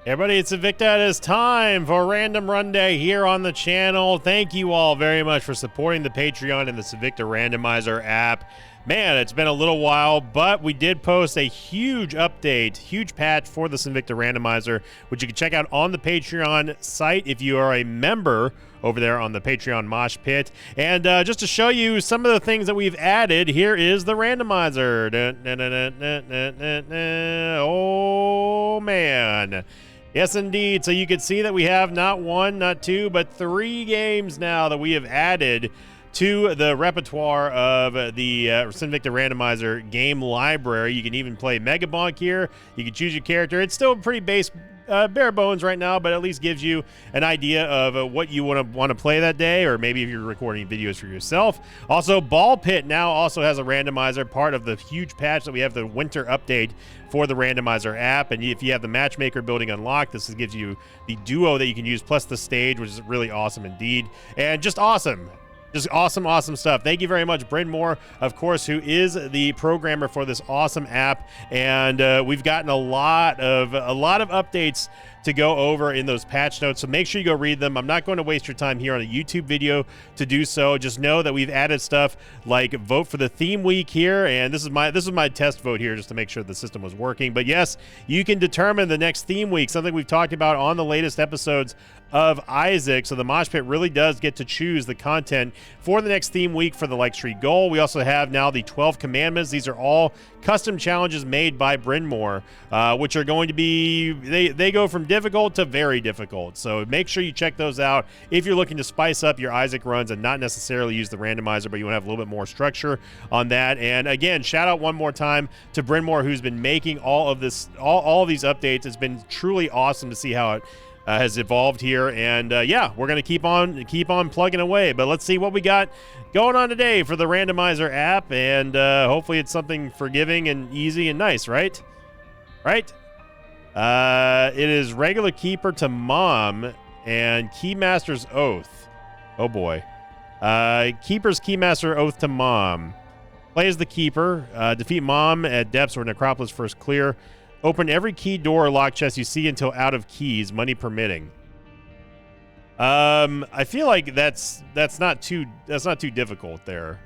Everybody, it's Invicta. It is time for Random Run Day here on the channel. Thank you all very much for supporting the Patreon and the Invicta Randomizer app. Man, it's been a little while, but we did post a huge update, huge patch for the Invicta Randomizer, which you can check out on the Patreon site if you are a member over there on the Patreon Mosh Pit. And just to show you some of the things that we've added, here is the randomizer. Oh, man. Yes, indeed. So you can see that we have not one, not two, but 3 games now that we have added to the repertoire of the Invicta Randomizer game library. You can even play Mega Bonk here. You can choose your character. It's still pretty bare bones right now, but at least gives you an idea of what you want to play that day, or maybe if you're recording videos for yourself. Also, Ball Pit now also has a randomizer, part of the huge patch that we have, the winter update for the randomizer app. And if you have the matchmaker building unlocked, this gives you the duo that you can use, plus the stage, which is really awesome indeed. And just awesome. Just awesome stuff. Thank you very much, Bryn Moore, of course, who is the programmer for this awesome app. And we've gotten a lot of updates to go over in those patch notes, so make sure you go read them. I'm not going to waste your time here on a YouTube video to do so. Just know that we've added stuff like vote for the theme week here, and this is my test vote here just to make sure the system was working. But yes, you can determine the next theme week, something we've talked about on the latest episodes of Isaac. So the Mosh Pit really does get to choose the content for the next theme week for the Like Street Goal. We also have now the 12 Commandments. These are all custom challenges made by Bryn Moore, which are going to be, they go from difficult to very difficult. So make sure you check those out if you're looking to spice up your Isaac runs and not necessarily use the randomizer, but you want to have a little bit more structure on that. And again, shout out one more time to Bryn Moore, who's been making all of this, all of these updates. It's been truly awesome to see how it has evolved here. And yeah, we're going to keep on plugging away. But let's see what we got going on today for the randomizer app, and hopefully it's something forgiving and easy and nice, right? It is regular keeper to mom and Keymaster's Oath. Oh boy. Keeper's Keymaster Oath to mom. Play as the keeper. Defeat mom at depths or necropolis first clear. Open every key door or lock chest you see until out of keys, money permitting. I feel like that's not too difficult there.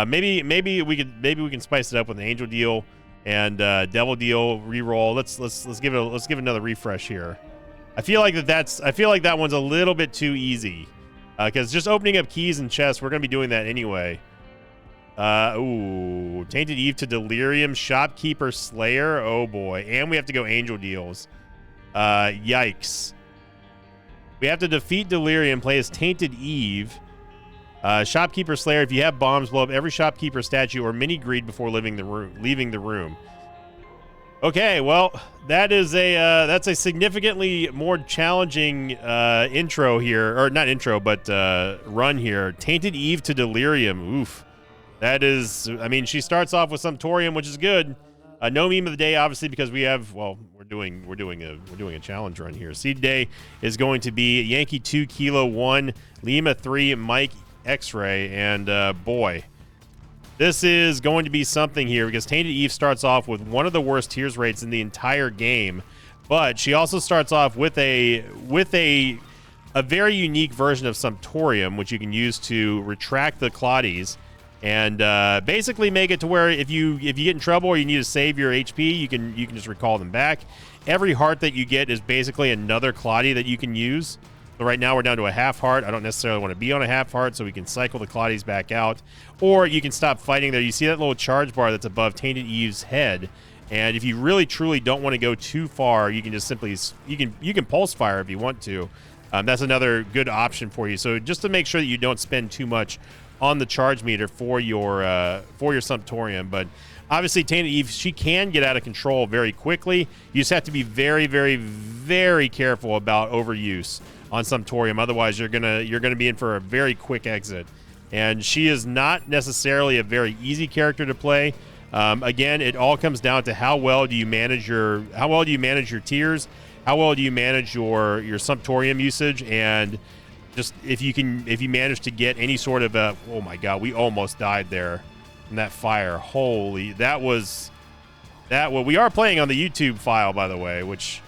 Maybe we can spice it up with an angel deal and devil deal reroll. Let's give it another refresh here. I feel like that one's a little bit too easy, because just opening up keys and chests, we're gonna be doing that anyway. Ooh, Tainted Eve to Delirium, Shopkeeper Slayer. Oh boy, and we have to go angel deals. Yikes. We have to defeat Delirium, play as Tainted Eve. Shopkeeper Slayer, if you have bombs, blow up every shopkeeper statue or mini greed before leaving the room. Okay, well, that's a significantly more challenging intro here, or not intro, but run here. Tainted Eve to Delirium. Oof. That is, I mean, she starts off with Sumptorium, which is good. No meme of the day, obviously, because we have, well, we're doing a challenge run here. Seed day is going to be Yankee 2 Kilo 1, Lima 3, Mike X-Ray, and boy, this is going to be something here, because Tainted Eve starts off with one of the worst tears rates in the entire game, but she also starts off with a very unique version of Sumptorium, which you can use to retract the Claudies. And basically make it to where if you get in trouble or you need to save your HP, you can just recall them back. Every heart that you get is basically another Claudie that you can use. So right now we're down to a half heart. I don't necessarily want to be on a half heart, so we can cycle the Claudies back out. Or you can stop fighting there. You see that little charge bar that's above Tainted Eve's head. And if you really truly don't want to go too far, you can just simply you can pulse fire if you want to. That's another good option for you. So just to make sure that you don't spend too much on the charge meter for your Sumptorium. But obviously Tainted Eve, she can get out of control very quickly. You just have to be very, very, very careful about overuse on Sumptorium. Otherwise, you're gonna be in for a very quick exit. And she is not necessarily a very easy character to play. Again, it all comes down to how well do you manage your tiers, how well do you manage your Sumptorium usage, and just if you manage to get any sort of a, oh my god, we almost died there from that fire. Holy, we are playing on the YouTube file, by the way, which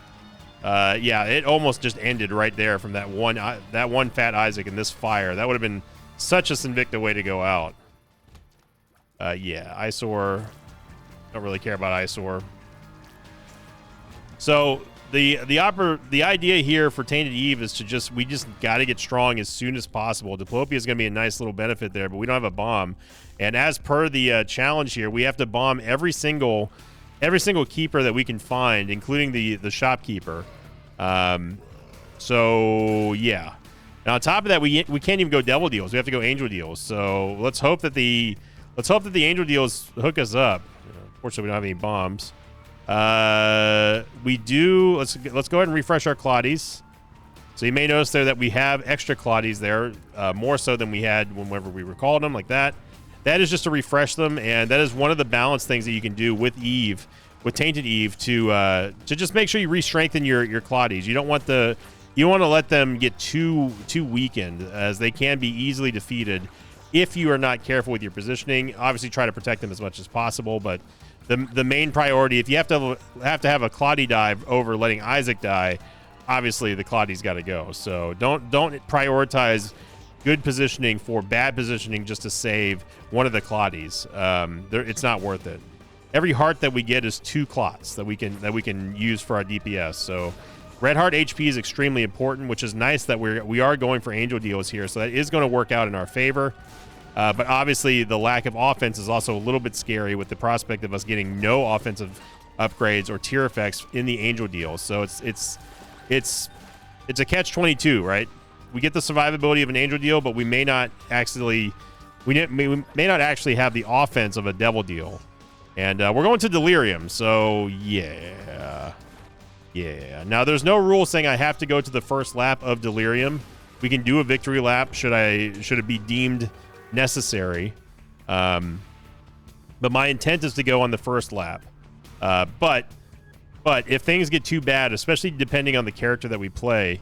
Yeah, it almost just ended right there from that one Fat Isaac and this fire. That would have been such a Sinvicta way to go out. Yeah, Eyesore. Don't really care about Eyesore. So the idea here for Tainted Eve is to we just got to get strong as soon as possible. Diplopia is going to be a nice little benefit there, but we don't have a bomb. And as per the challenge here, we have to bomb every single keeper that we can find, including the shopkeeper. So yeah. And on top of that, we can't even go devil deals. We have to go angel deals. So let's hope that the angel deals hook us up. Unfortunately, we don't have any bombs. We do. Let's go ahead and refresh our Claudies. So you may notice there that we have extra Claudies there, more so than we had whenever we recalled them, like that. That is just to refresh them, and that is one of the balance things that you can do with Eve, with Tainted Eve, to just make sure you re-strengthen your Claudies. You don't want to let them get too weakened, as they can be easily defeated if you are not careful with your positioning. Obviously, try to protect them as much as possible, but the main priority, if you have to have a Claudie dive over letting Isaac die, obviously the Claudie's got to go. So don't prioritize good positioning for bad positioning just to save one of the Claudies. It's not worth it. Every heart that we get is 2 clots that we can use for our DPS. So red heart HP is extremely important, which is nice that we are going for angel deals here. So that is going to work out in our favor. But obviously the lack of offense is also a little bit scary, with the prospect of us getting no offensive upgrades or tier effects in the angel deals. So it's a catch-22, right? We get the survivability of an angel deal, but we may not actually have the offense of a devil deal. And we're going to Delirium, so yeah. Now there's no rule saying I have to go to the first lap of Delirium. We can do a victory lap should it be deemed necessary. But my intent is to go on the first lap. But if things get too bad, especially depending on the character that we play,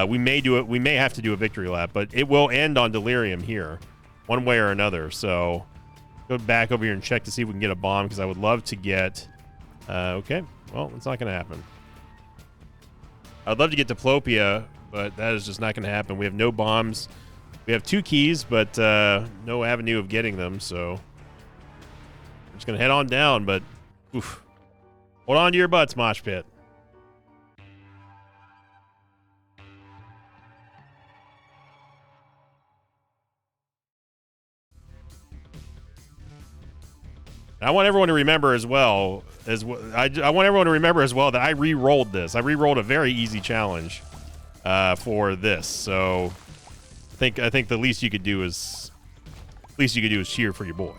we may have to do a victory lap, but it will end on Delirium here, one way or another. So go back over here and check to see if we can get a bomb, because I would love to get. Okay, well, it's not going to happen. I'd love to get Diplopia, but that is just not going to happen. We have no bombs. We have 2 keys, but no avenue of getting them. So I'm just going to head on down. But oof, hold on to your butts, Mosh Pit. I want everyone to remember as well that I re-rolled this. I re-rolled a very easy challenge for this. So I think the least you could do is cheer for your boy.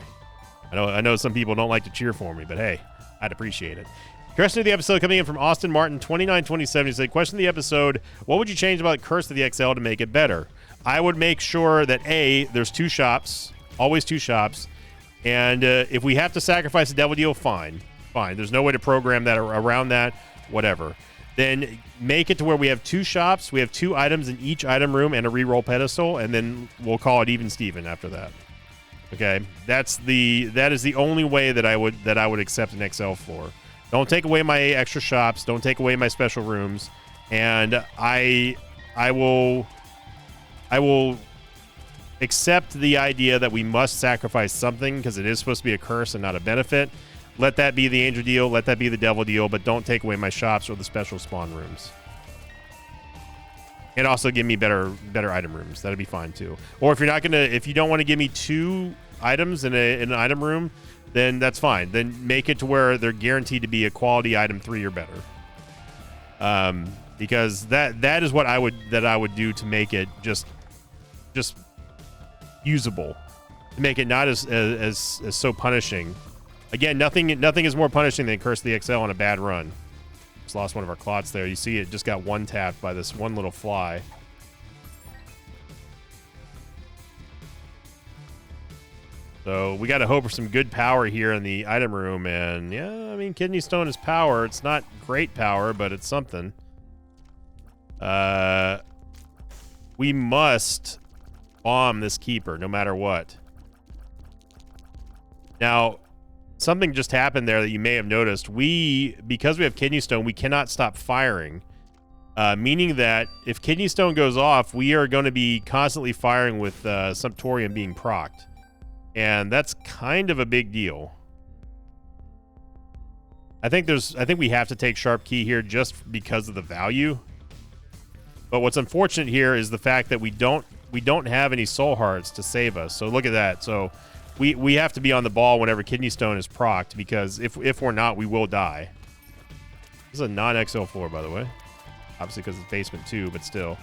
I know some people don't like to cheer for me, but hey, I'd appreciate it. Question of the episode coming in from Austin Martin 292070 said, question of the episode: what would you change about Curse of the XL to make it better? I would make sure that there's 2 shops, always 2 shops. And if we have to sacrifice a devil deal, fine. There's no way to program that or around that, whatever. Then make it to where we have 2 shops, we have 2 items in each item room and a reroll pedestal, and then we'll call it even Steven after that. Okay, that is the only way that I would accept an XL for. Don't take away my extra shops. Don't take away my special rooms, and I will accept the idea that we must sacrifice something, because it is supposed to be a curse and not a benefit. Let that be the angel deal, let that be the devil deal, but don't take away my shops or the special spawn rooms. And also give me better item rooms. That'd be fine too. Or if you don't want to give me 2 items in an item room, then that's fine. Then make it to where they're guaranteed to be a quality item 3 or better. Because that is what I would do to make it just usable, to make it not as so punishing. Again, nothing is more punishing than Curse the XL on a bad run. Just lost one of our clots there. You see it just got one tapped by this one little fly. So we got to hope for some good power here in the item room. And yeah, I mean, Kidney Stone is power. It's not great power, but it's something. We must bomb this keeper no matter what. Now, something just happened there that you may have noticed. Because we have Kidney Stone, we cannot stop firing. meaning that if Kidney Stone goes off, we are going to be constantly firing with Sumptorium being procced. And that's kind of a big deal. I think we have to take Sharp Key here just because of the value. But what's unfortunate here is the fact that we don't have any Soul Hearts to save us. So look at that. So we have to be on the ball whenever Kidney Stone is procced, because if we're not, we will die. This is a non-XL floor, by the way. Obviously because it's basement 2, but still.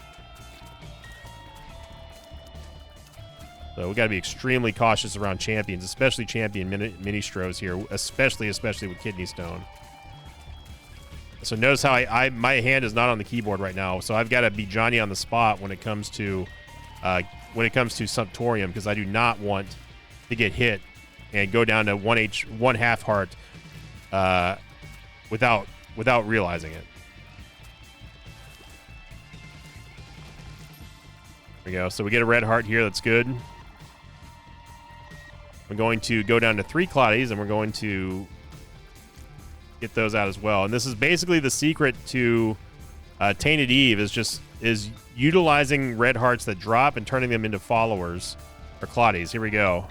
So we got to be extremely cautious around champions, especially champion Ministros here, especially with Kidney Stone. So notice how my hand is not on the keyboard right now, so I've got to be Johnny on the spot when it comes to Sumptorium, because I do not want to get hit and go down to one half heart without realizing it. There we go. So we get a red heart here. That's good. We're going to go down to 3 Claudies, and we're going to get those out as well. And this is basically the secret to Tainted Eve, is utilizing red hearts that drop and turning them into followers or Claudies. Here we go.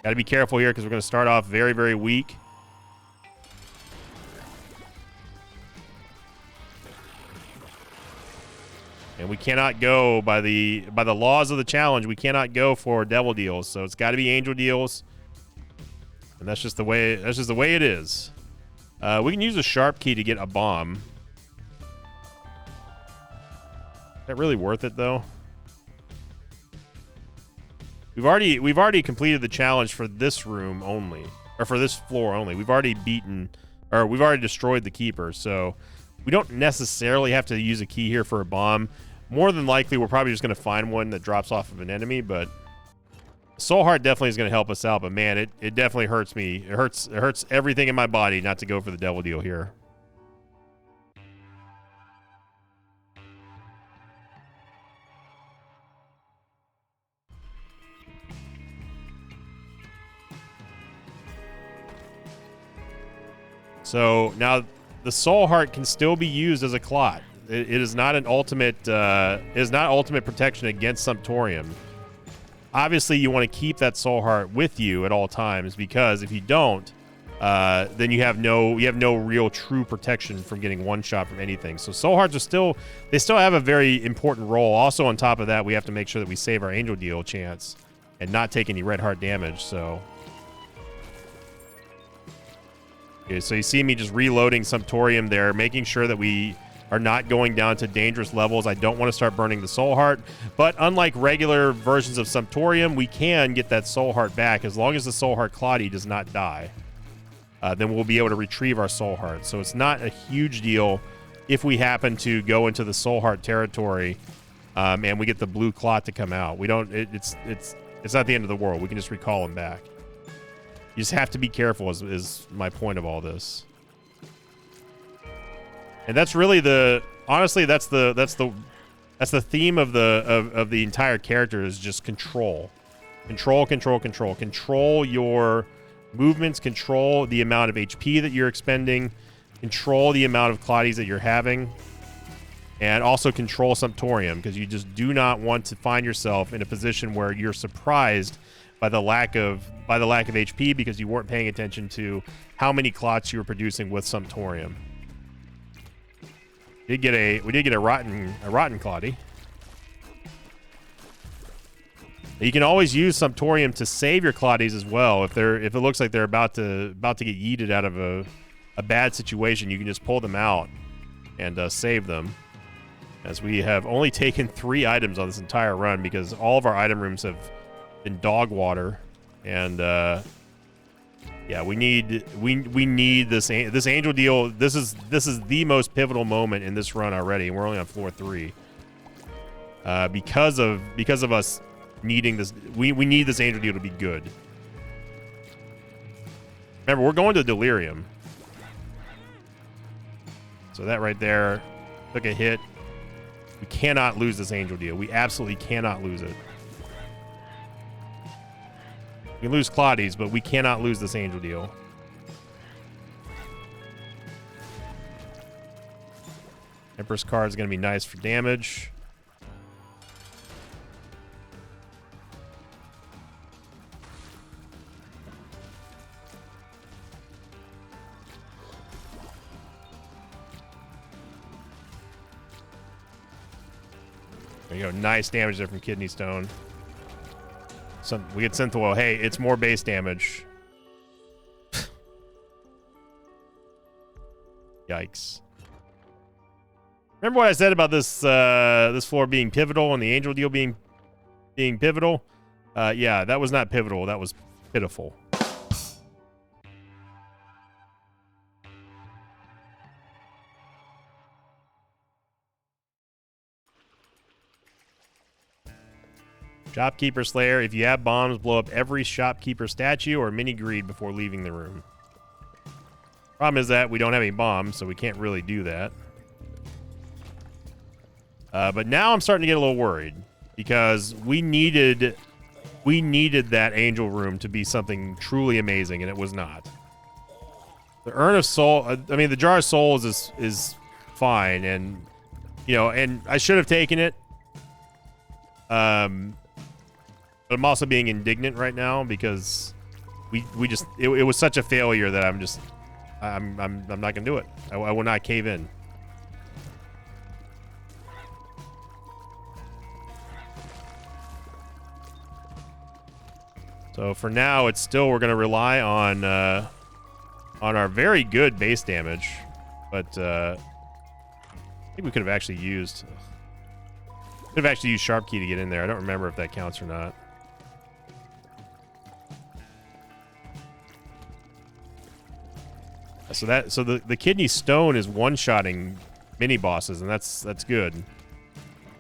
Got to be careful here because we're going to start off very, very weak. And we cannot go by the laws of the challenge. We cannot go for devil deals, so it's got to be angel deals, and that's just the way it is. We can use a Sharp Key to get a bomb. Is that really worth it though? We've already completed the challenge for this room only, or for this floor only. We've already destroyed the keeper, so we don't necessarily have to use a key here for a bomb. More than likely, we're probably just going to find one that drops off of an enemy, but Soul Heart definitely is going to help us out. But man, it definitely hurts me. It hurts everything in my body not to go for the devil deal here. So now the Soul Heart can still be used as a clot. It is not an ultimate. Ultimate protection against Sumptorium. Obviously, you want to keep that Soul Heart with you at all times, because if you don't, then you have no real true protection from getting one shot from anything. So Soul Hearts still have a very important role. Also, on top of that, we have to make sure that we save our Angel Deal chance and not take any red heart damage. So. Okay, so you see me just reloading Sumptorium there, making sure that we are not going down to dangerous levels. I don't want to start burning the Soul Heart, but unlike regular versions of Sumptorium, we can get that Soul Heart back as long as the Soul Heart Claudie does not die. Then we'll be able to retrieve our Soul Heart. So it's not a huge deal if we happen to go into the Soul Heart territory and we get the blue clot to come out. We don't. It's not the end of the world. We can just recall him back. You just have to be careful, is my point of all this. And that's really honestly that's the theme of the entire character, is just control. Control your movements, control the amount of HP that you're expending, control the amount of Claudies that you're having, and also control Sumptorium, because you just do not want to find yourself in a position where you're surprised by the lack of HP because you weren't paying attention to how many clots you were producing with Sumptorium. We did get a rotten Claudie. You can always use Sumptorium to save your Claudies as well. If it looks like they're about to get yeeted out of a bad situation, you can just pull them out and save them. As we have only taken 3 items on this entire run because all of our item rooms have been dog water, and yeah, we need this Angel Deal. This is the most pivotal moment in this run already, and we're only on floor 3 because of us needing this. We need this Angel Deal to be good. Remember, we're going to Delirium, so that right there took a hit. We cannot lose this Angel Deal. We absolutely cannot lose it. We can lose Claudies, but we cannot lose this Angel Deal. Empress card is going to be nice for damage. There you go. Nice damage there from Kidney Stone. We get Synth Oil. Hey, it's more base damage. Yikes. Remember what I said about this this floor being pivotal and the Angel deal being pivotal? Yeah, that was not pivotal. That was pitiful. Shopkeeper Slayer. If you have bombs, blow up every shopkeeper statue or mini greed before leaving the room. Problem is that we don't have any bombs, so we can't really do that. But now I'm starting to get a little worried because we needed that angel room to be something truly amazing, and it was not. The Urn of Soul, I mean, the Jar of Souls is fine, and you know, and I should have taken it. But I'm also being indignant right now because we just it was such a failure that I'm not gonna do it. I will not cave in. So for now, it's still we're gonna rely on our very good base damage, but I think we could have actually used Sharp Key to get in there. I don't remember if that counts or not. So the Kidney Stone is one-shotting mini bosses, and that's good.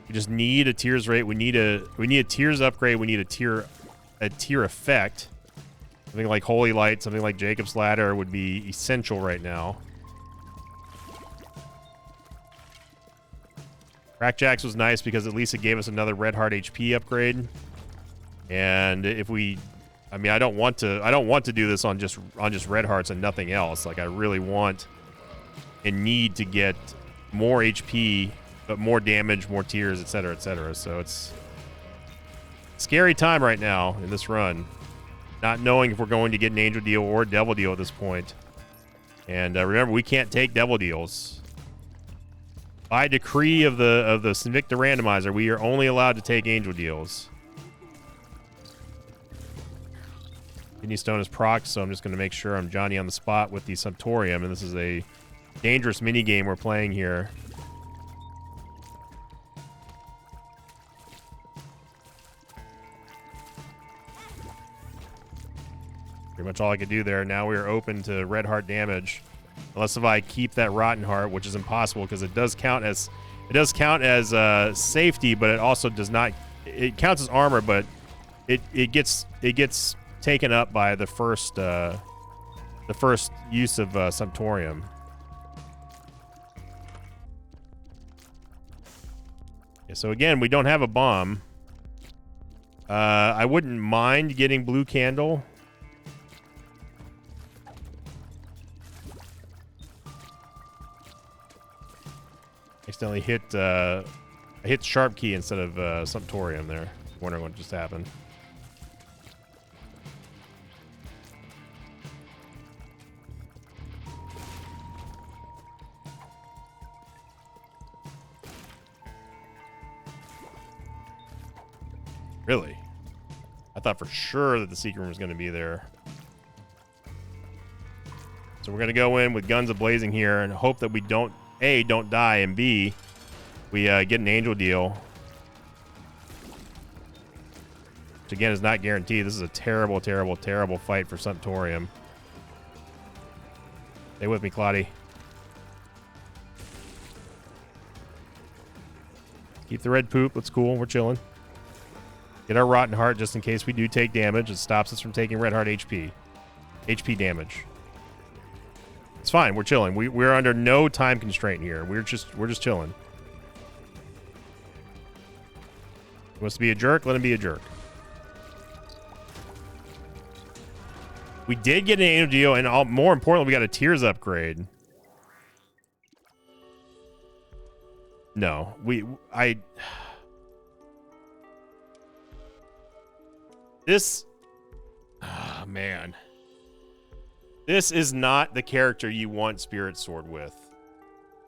We just need a Tears rate. We need a Tears upgrade. We need a tier effect. Something like Holy Light, something like Jacob's Ladder would be essential right now. Crackjacks was nice because at least it gave us another Red Heart HP upgrade. And if we, I mean, I don't want to do this on just Red Hearts and nothing else. Like I really want and need to get more HP, but more damage, more tears, etc., etc. So it's a scary time right now in this run, not knowing if we're going to get an Angel deal or a Devil deal at this point. And remember, we can't take Devil deals. By decree of the Sinvicta randomizer, we are only allowed to take Angel deals. Kidney Stone is proc, so I'm just going to make sure I'm Johnny on the spot with the Sumptorium, and this is a dangerous mini game we're playing here. Pretty much all I could do there. Now we are open to Red Heart damage, unless if I keep that Rotten Heart, which is impossible because it does count as safety, but it also does not. It counts as armor, but it gets taken up by the first use of Sumptorium. Yeah, so again, we don't have a bomb. I wouldn't mind getting Blue Candle. Accidentally I hit Sharp Key instead of Sumptorium there. Wondering what just happened. Really? I thought for sure that the secret room was going to be there. So we're going to go in with guns a-blazing here and hope that we don't, A, don't die, and B, we get an Angel deal. Which, again, is not guaranteed. This is a terrible, terrible, terrible fight for Sumptorium. Stay with me, Claudie. Keep the red poop. That's cool. We're chilling. Get our Rotten Heart just in case we do take damage. It stops us from taking Red Heart HP. HP damage. It's fine. We're chilling. We're under no time constraint here. We're just chilling. He wants to be a jerk? Let him be a jerk. We did get an Angel deal, and more importantly, we got a Tears upgrade. No, this, oh, man. This is not the character you want Spirit Sword with.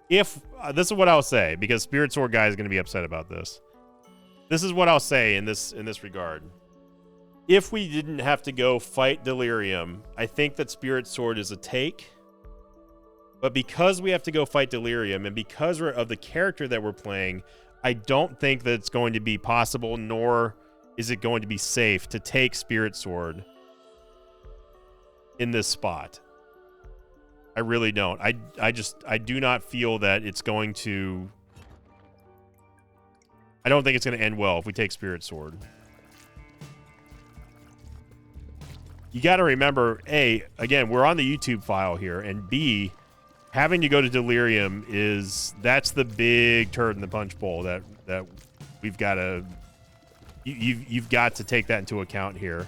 If, this is what I'll say, because Spirit Sword guy is going to be upset about this. This is what I'll say in this regard. If we didn't have to go fight Delirium, I think that Spirit Sword is a take. But because we have to go fight Delirium, and because of the character that we're playing, I don't think that it's going to be possible, nor is it going to be safe to take Spirit Sword in this spot. I really don't. I do not feel that it's going to... I don't think it's going to end well if we take Spirit Sword. You got to remember, A, again, we're on the YouTube file here, and B, having to go to Delirium that's the big turd in the punch bowl that we've got to... You've got to take that into account here.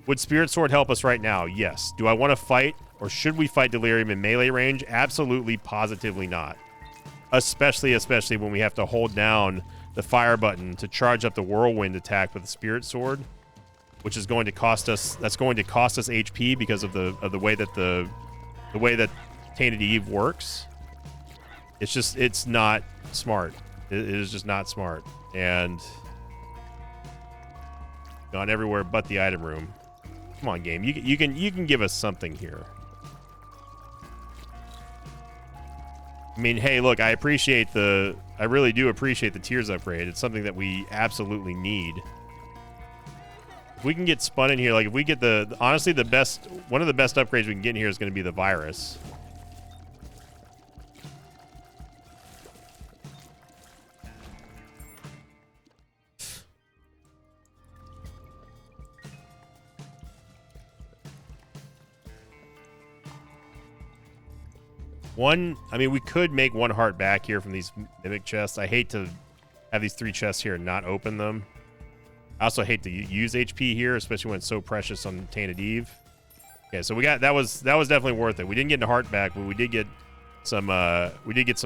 Would Spirit Sword help us right now? Yes. Do I want to fight, or should we fight Delirium in melee range? Absolutely, positively not. Especially when we have to hold down the fire button to charge up the whirlwind attack with the Spirit Sword, which is going to cost us. That's going to cost us HP because of the way that the way that Tainted Eve works. It's not smart. It is just not smart, and gone everywhere but the item room. Come on, game. You can give us something here. I mean, hey, look, I really do appreciate the Tears upgrade. It's something that we absolutely need. If we can get spun in here, like if we get honestly one of the best upgrades we can get in here is going to be the virus. I mean, we could make one heart back here from these mimic chests. I hate to have these 3 chests here and not open them. I also hate to use HP here, especially when it's so precious on Tainted Eve. Okay, so that was definitely worth it. We didn't get a heart back, but we did get some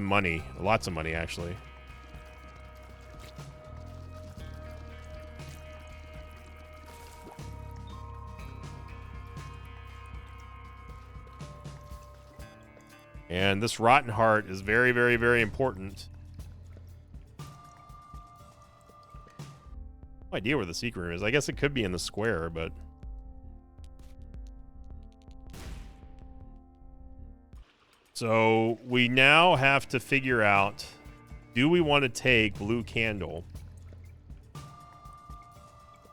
money, lots of money actually. And this Rotten Heart is very, very, very important. No idea where the secret room is. I guess it could be in the square, but... So, we now have to figure out, do we want to take Blue Candle?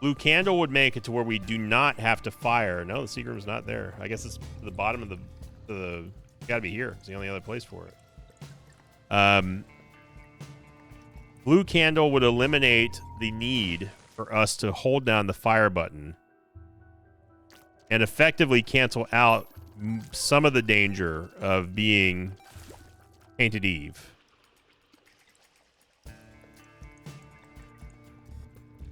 Blue Candle would make it to where we do not have to fire. No, the secret room's not there. I guess it's the bottom of the gotta be here. It's the only other place for it. Blue Candle would eliminate the need for us to hold down the fire button and effectively cancel out some of the danger of being Tainted Eve.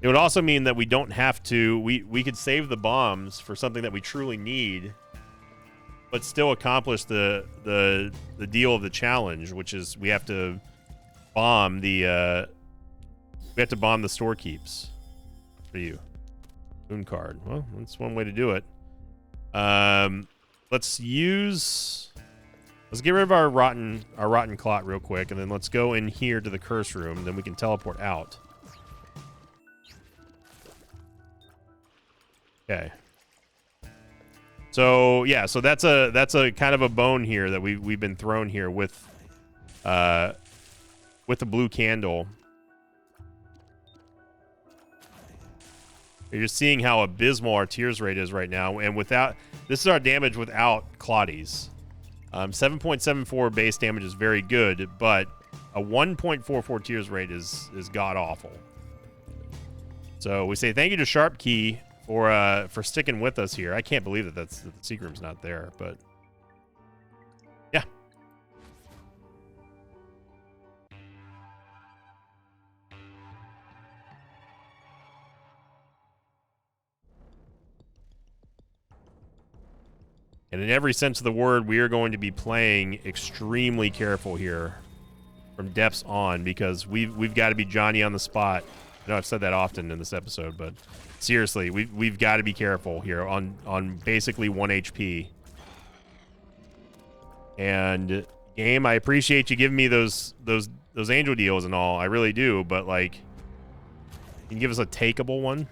It would also mean that we don't have to... We could save the bombs for something that we truly need, but still accomplish the deal of the challenge, which is we have to bomb the store keeps for you. Moon card. Well, that's one way to do it. Let's get rid of our rotten clot real quick, and then let's go in here to the curse room. Then we can teleport out. Okay. So yeah, so that's a kind of a bone here that we've been thrown here with the Blue Candle. You're just seeing how abysmal our tears rate is right now, and this is our damage without Claudies. 7.74 base damage is very good, but a 1.44 tears rate is god awful. So we say thank you to Sharp Key for sticking with us here. I can't believe that the secret room's not there, but yeah. And in every sense of the word, we are going to be playing extremely careful here. from depths on, because we've got to be Johnny on the spot. I know I've said that often in this episode, but seriously, we've got to be careful here on basically 1 HP. And game, I appreciate you giving me those angel deals and all. I really do, but like, can you give us a takeable one?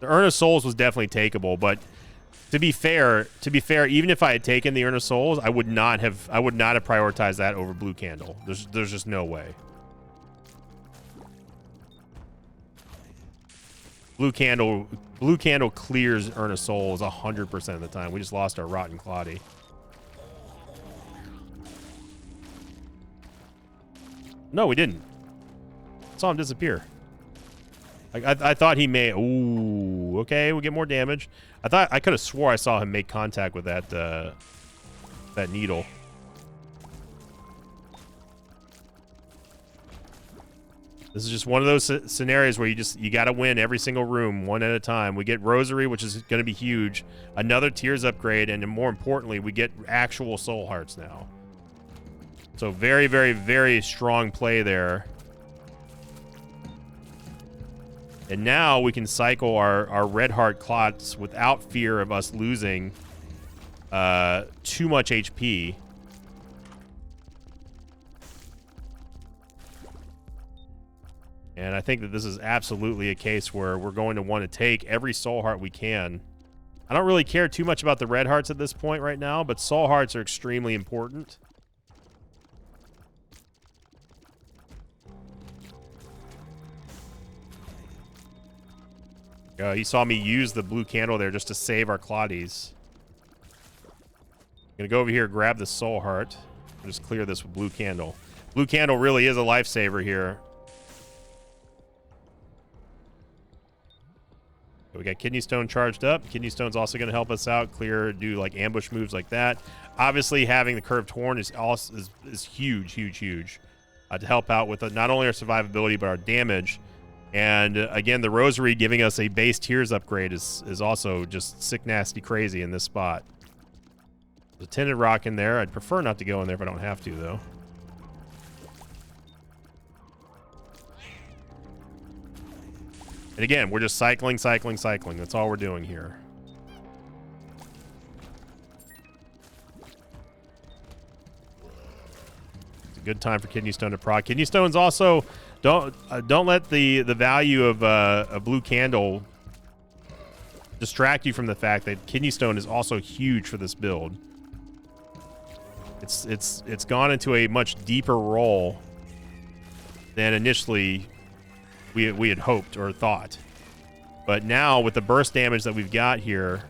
The Urn of Souls was definitely takeable, but to be fair, even if I had taken the Urn of Souls, I would not have prioritized that over Blue Candle. There's just no way. Blue Candle clears Urn of Souls 100% of the time. We just lost our Rotten Cloddy. No, we didn't. Saw him disappear. I thought he may. Ooh, okay, we get more damage. I could have swore I saw him make contact with that that needle. This is just one of those scenarios where you got to win every single room one at a time. We get Rosary, which is going to be huge. Another Tears upgrade, and more importantly, we get actual Soul Hearts now. So very, very, very strong play there. And now we can cycle our Red Heart Clots without fear of us losing too much HP. And I think that this is absolutely a case where we're going to want to take every Soul Heart we can. I don't really care too much about the Red Hearts at this point right now, but Soul Hearts are extremely important. You saw me use the Blue Candle there just to save our Cloddies. I'm going to go over here, grab the Soul Heart. I'll just clear this with Blue Candle. Blue Candle really is a lifesaver here. We got Kidney Stone charged up. Kidney Stone's also going to help us out, do like ambush moves like that. Obviously, having the Curved Horn is huge, huge, huge to help out with not only our survivability but our damage. And again, the Rosary giving us a base Tears upgrade is also just sick, nasty, crazy in this spot. There's a Tinted Rock in there. I'd prefer not to go in there if I don't have to, though. And again, we're just cycling. That's all we're doing here. It's a good time for Kidney Stone to proc. Kidney Stone's also... Don't let the value of a Blue Candle distract you from the fact that Kidney Stone is also huge for this build. It's gone into a much deeper role than initially we had hoped or thought. But now with the burst damage that we've got here,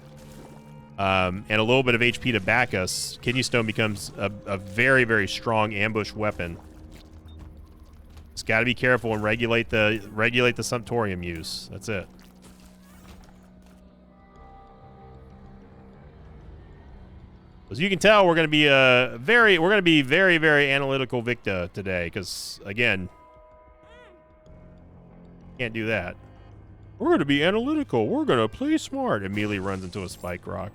and a little bit of HP to back us, Kidney Stone becomes a very, very strong ambush weapon. Just got to be careful and regulate the Sumptorium use. That's it. As you can tell, we're going to be very, very analytical Victa today, because again, can't do that. We're going to be analytical. We're going to play smart. Immediately runs into a Spike Rock.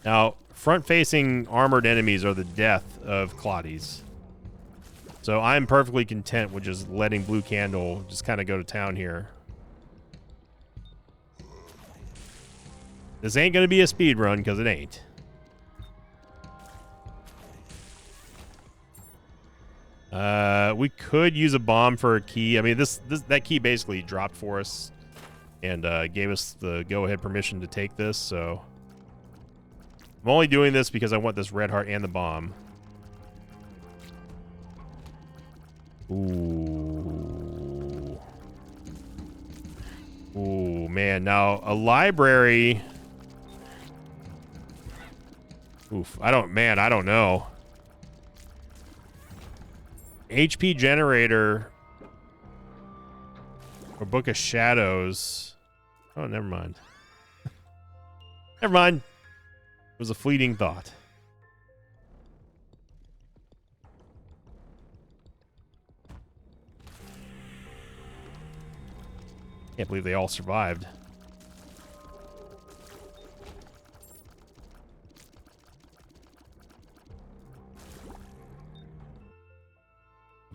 Now, front-facing armored enemies are the death of Cloddies. So I'm perfectly content with just letting Blue Candle just kind of go to town here. This ain't going to be a speed run, because it ain't. We could use a bomb for a key. I mean, that key basically dropped for us and gave us the go-ahead permission to take this, so... I'm only doing this because I want this Red Heart and the bomb. Ooh. Ooh, man. Now, a library... Oof. I don't know. HP generator or Book of Shadows. Oh, never mind. Never mind. It was a fleeting thought. Can't believe they all survived.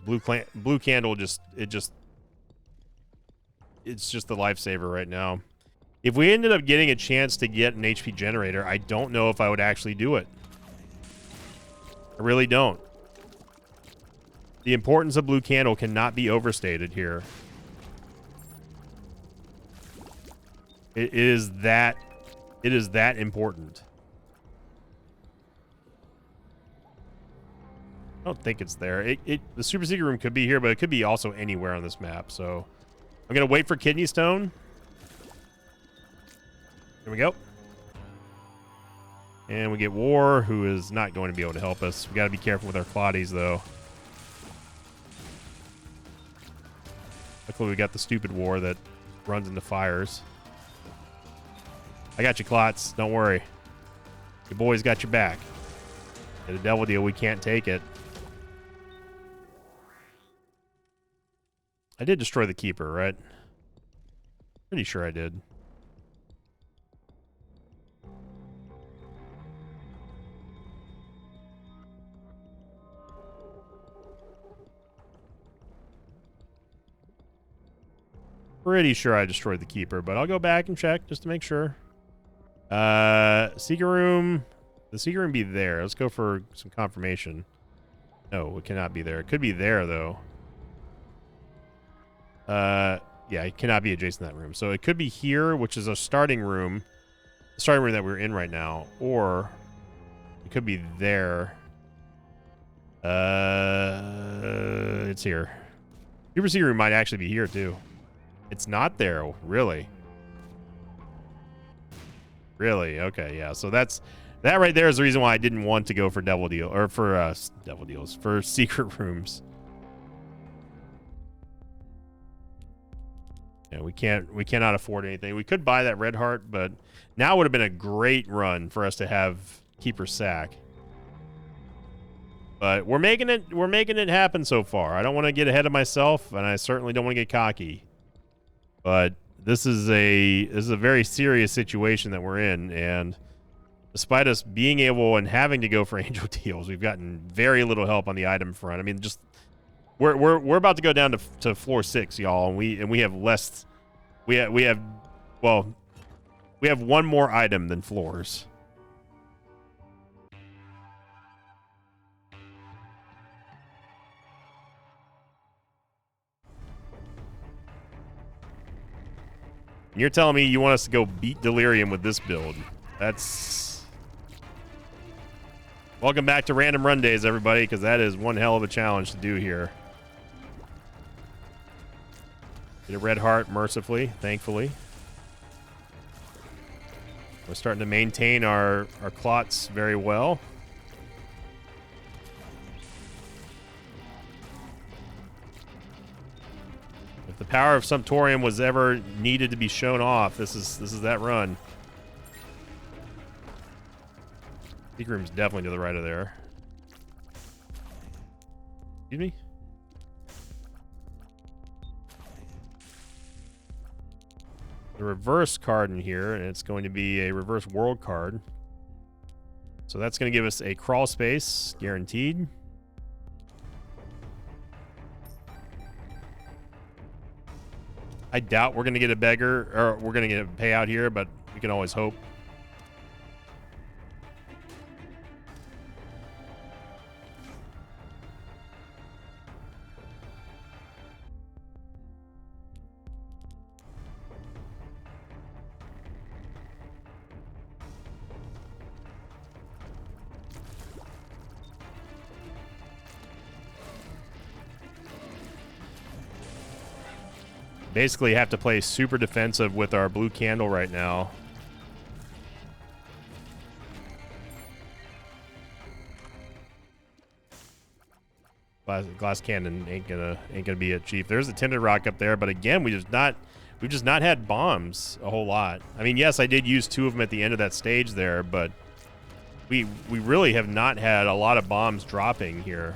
Blue candle it's just the lifesaver right now. If we ended up getting a chance to get an HP generator, I don't know if I would actually do it. I really don't. The importance of blue candle cannot be overstated here. It is that important. I don't think it's there. The super secret room could be here, but it could be also anywhere on this map. So I'm gonna wait for kidney stone. Here we go. And we get War, who is not going to be able to help us. We got to be careful with our Claudies, though. Luckily, we got the stupid War that runs into fires. I got you, Clots. Don't worry. Your boy's got your back. Get a devil deal. We can't take it. I did destroy the Keeper, right? Pretty sure I did. Pretty sure I destroyed the Keeper, but I'll go back and check just to make sure. Secret room. The secret room be there. Let's go for some confirmation. No, it cannot be there. It could be there, though. Yeah, it cannot be adjacent to that room. So it could be here, which is a starting room. The starting room that we're in right now. Or it could be there. It's here. Super secret room might actually be here, too. It's not there, really. Really? Okay, yeah. So that right there is the reason why I didn't want to go for devil deal or for devil deals for secret rooms. Yeah, we cannot afford anything. We could buy that red heart, but now would have been a great run for us to have Keeper sack. But we're making it happen so far. I don't want to get ahead of myself, and I certainly don't want to get cocky. But this is a very serious situation that we're in, and despite us being able and having to go for angel deals, we've gotten very little help on the item front. I mean, just we're about to go down to floor 6, y'all, and we have less. We have one more item than floors. You're telling me you want us to go beat Delirium with this build? That's... Welcome back to Random Run Days, everybody, because that is one hell of a challenge to do here. Get a red heart, mercifully, thankfully. We're starting to maintain our clots very well. The power of Sumptorium was ever needed to be shown off. This is that run. Secret room's definitely to the right of there. Excuse me? The reverse card in here, and it's going to be a reverse world card. So that's going to give us a crawl space, guaranteed. I doubt we're going to get a beggar, or we're going to get a payout here, but we can always hope. Basically have to play super defensive with our blue candle right now. Glass cannon ain't gonna be it, Chief. There's a tinted rock up there, but again, we've just not had bombs a whole lot. I mean, yes, I did use 2 of them at the end of that stage there, but we really have not had a lot of bombs dropping here.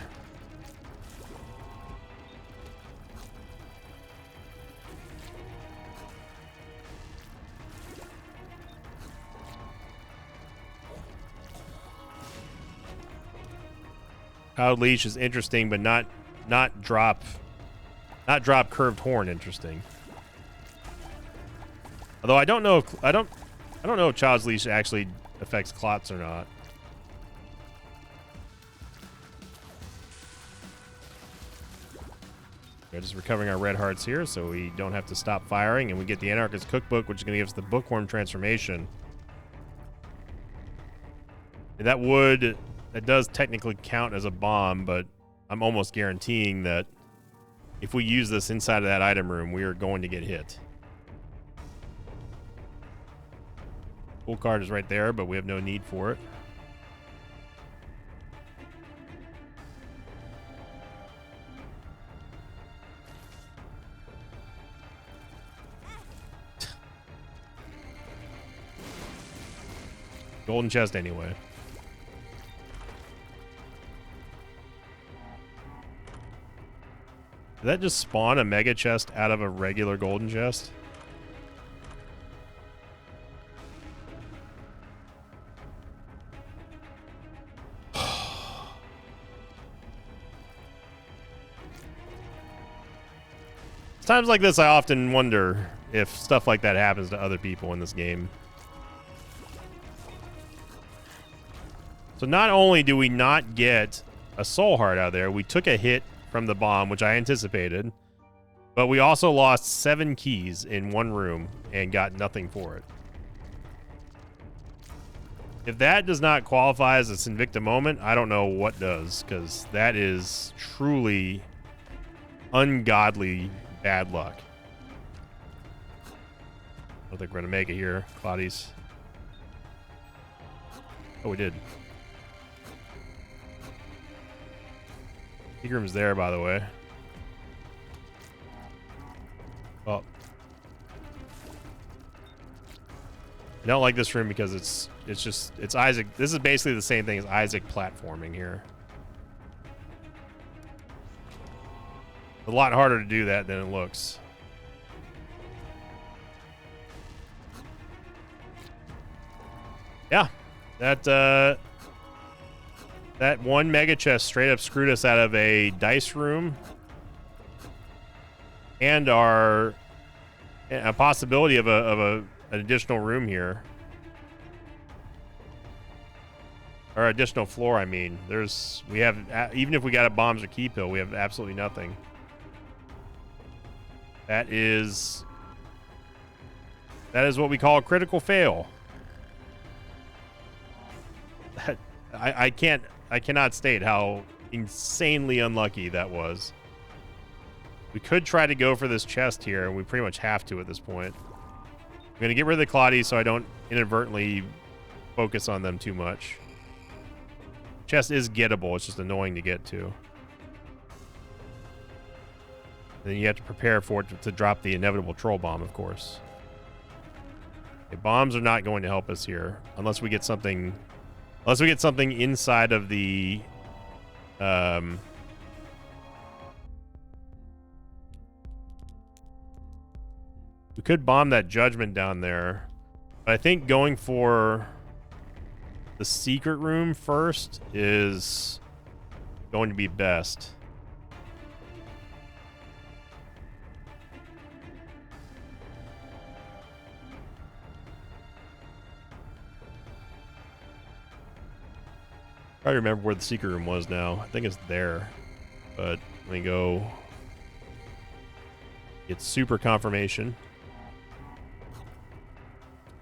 Cloud Leash is interesting, but not drop curved horn interesting. Although I don't know if I don't know if Child's Leash actually affects clots or not. We're just recovering our red hearts here, so we don't have to stop firing, and we get the Anarchist Cookbook, which is going to give us the Bookworm transformation. And that does technically count as a bomb, but I'm almost guaranteeing that if we use this inside of that item room, we are going to get hit. Full card is right there, but we have no need for it. Golden chest anyway. Did that just spawn a mega chest out of a regular golden chest? Times like this, I often wonder if stuff like that happens to other people in this game. So not only do we not get a soul heart out of there, we took a hit from the bomb, which I anticipated, but we also lost 7 keys in one room and got nothing for it. If that does not qualify as a Sinvicta moment, I don't know what does, because that is truly ungodly bad luck. I don't think we're going to make it here, Claudius. Oh, we did. Secret room's there, by the way. Oh. I don't like this room because it's Isaac. This is basically the same thing as Isaac platforming here. A lot harder to do that than it looks. Yeah, that one mega chest straight up screwed us out of a dice room and a possibility of an additional room here, or additional floor. I mean, we have, even if we got a bombs or key pill, we have absolutely nothing. That is what we call a critical fail. I cannot state how insanely unlucky that was. We could try to go for this chest here, and we pretty much have to at this point. I'm going to get rid of the Claudius so I don't inadvertently focus on them too much. Chest is gettable, it's just annoying to get to. Then you have to prepare for it to drop the inevitable troll bomb, of course. Okay, bombs are not going to help us here unless we get something inside of the we could bomb that judgment down there, but I think going for the secret room first is going to be best. I remember where the secret room was now. I think it's there. But let me go get super confirmation.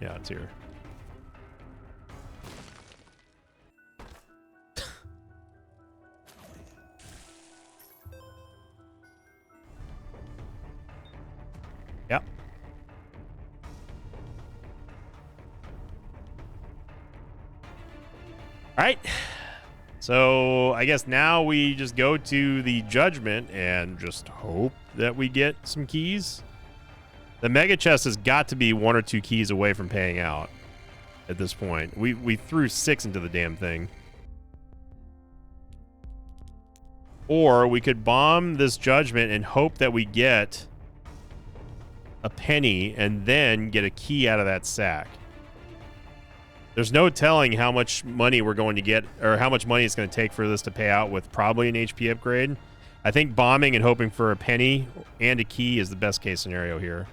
Yeah, it's here. Yep. All right. So I guess now we just go to the judgment and just hope that we get some keys. The mega chest has got to be 1 or 2 keys away from paying out at this point. We threw 6 into the damn thing. Or we could bomb this judgment and hope that we get a penny and then get a key out of that sack. There's no telling how much money we're going to get, or how much money it's going to take for this to pay out with probably an HP upgrade. I think bombing and hoping for a penny and a key is the best case scenario here.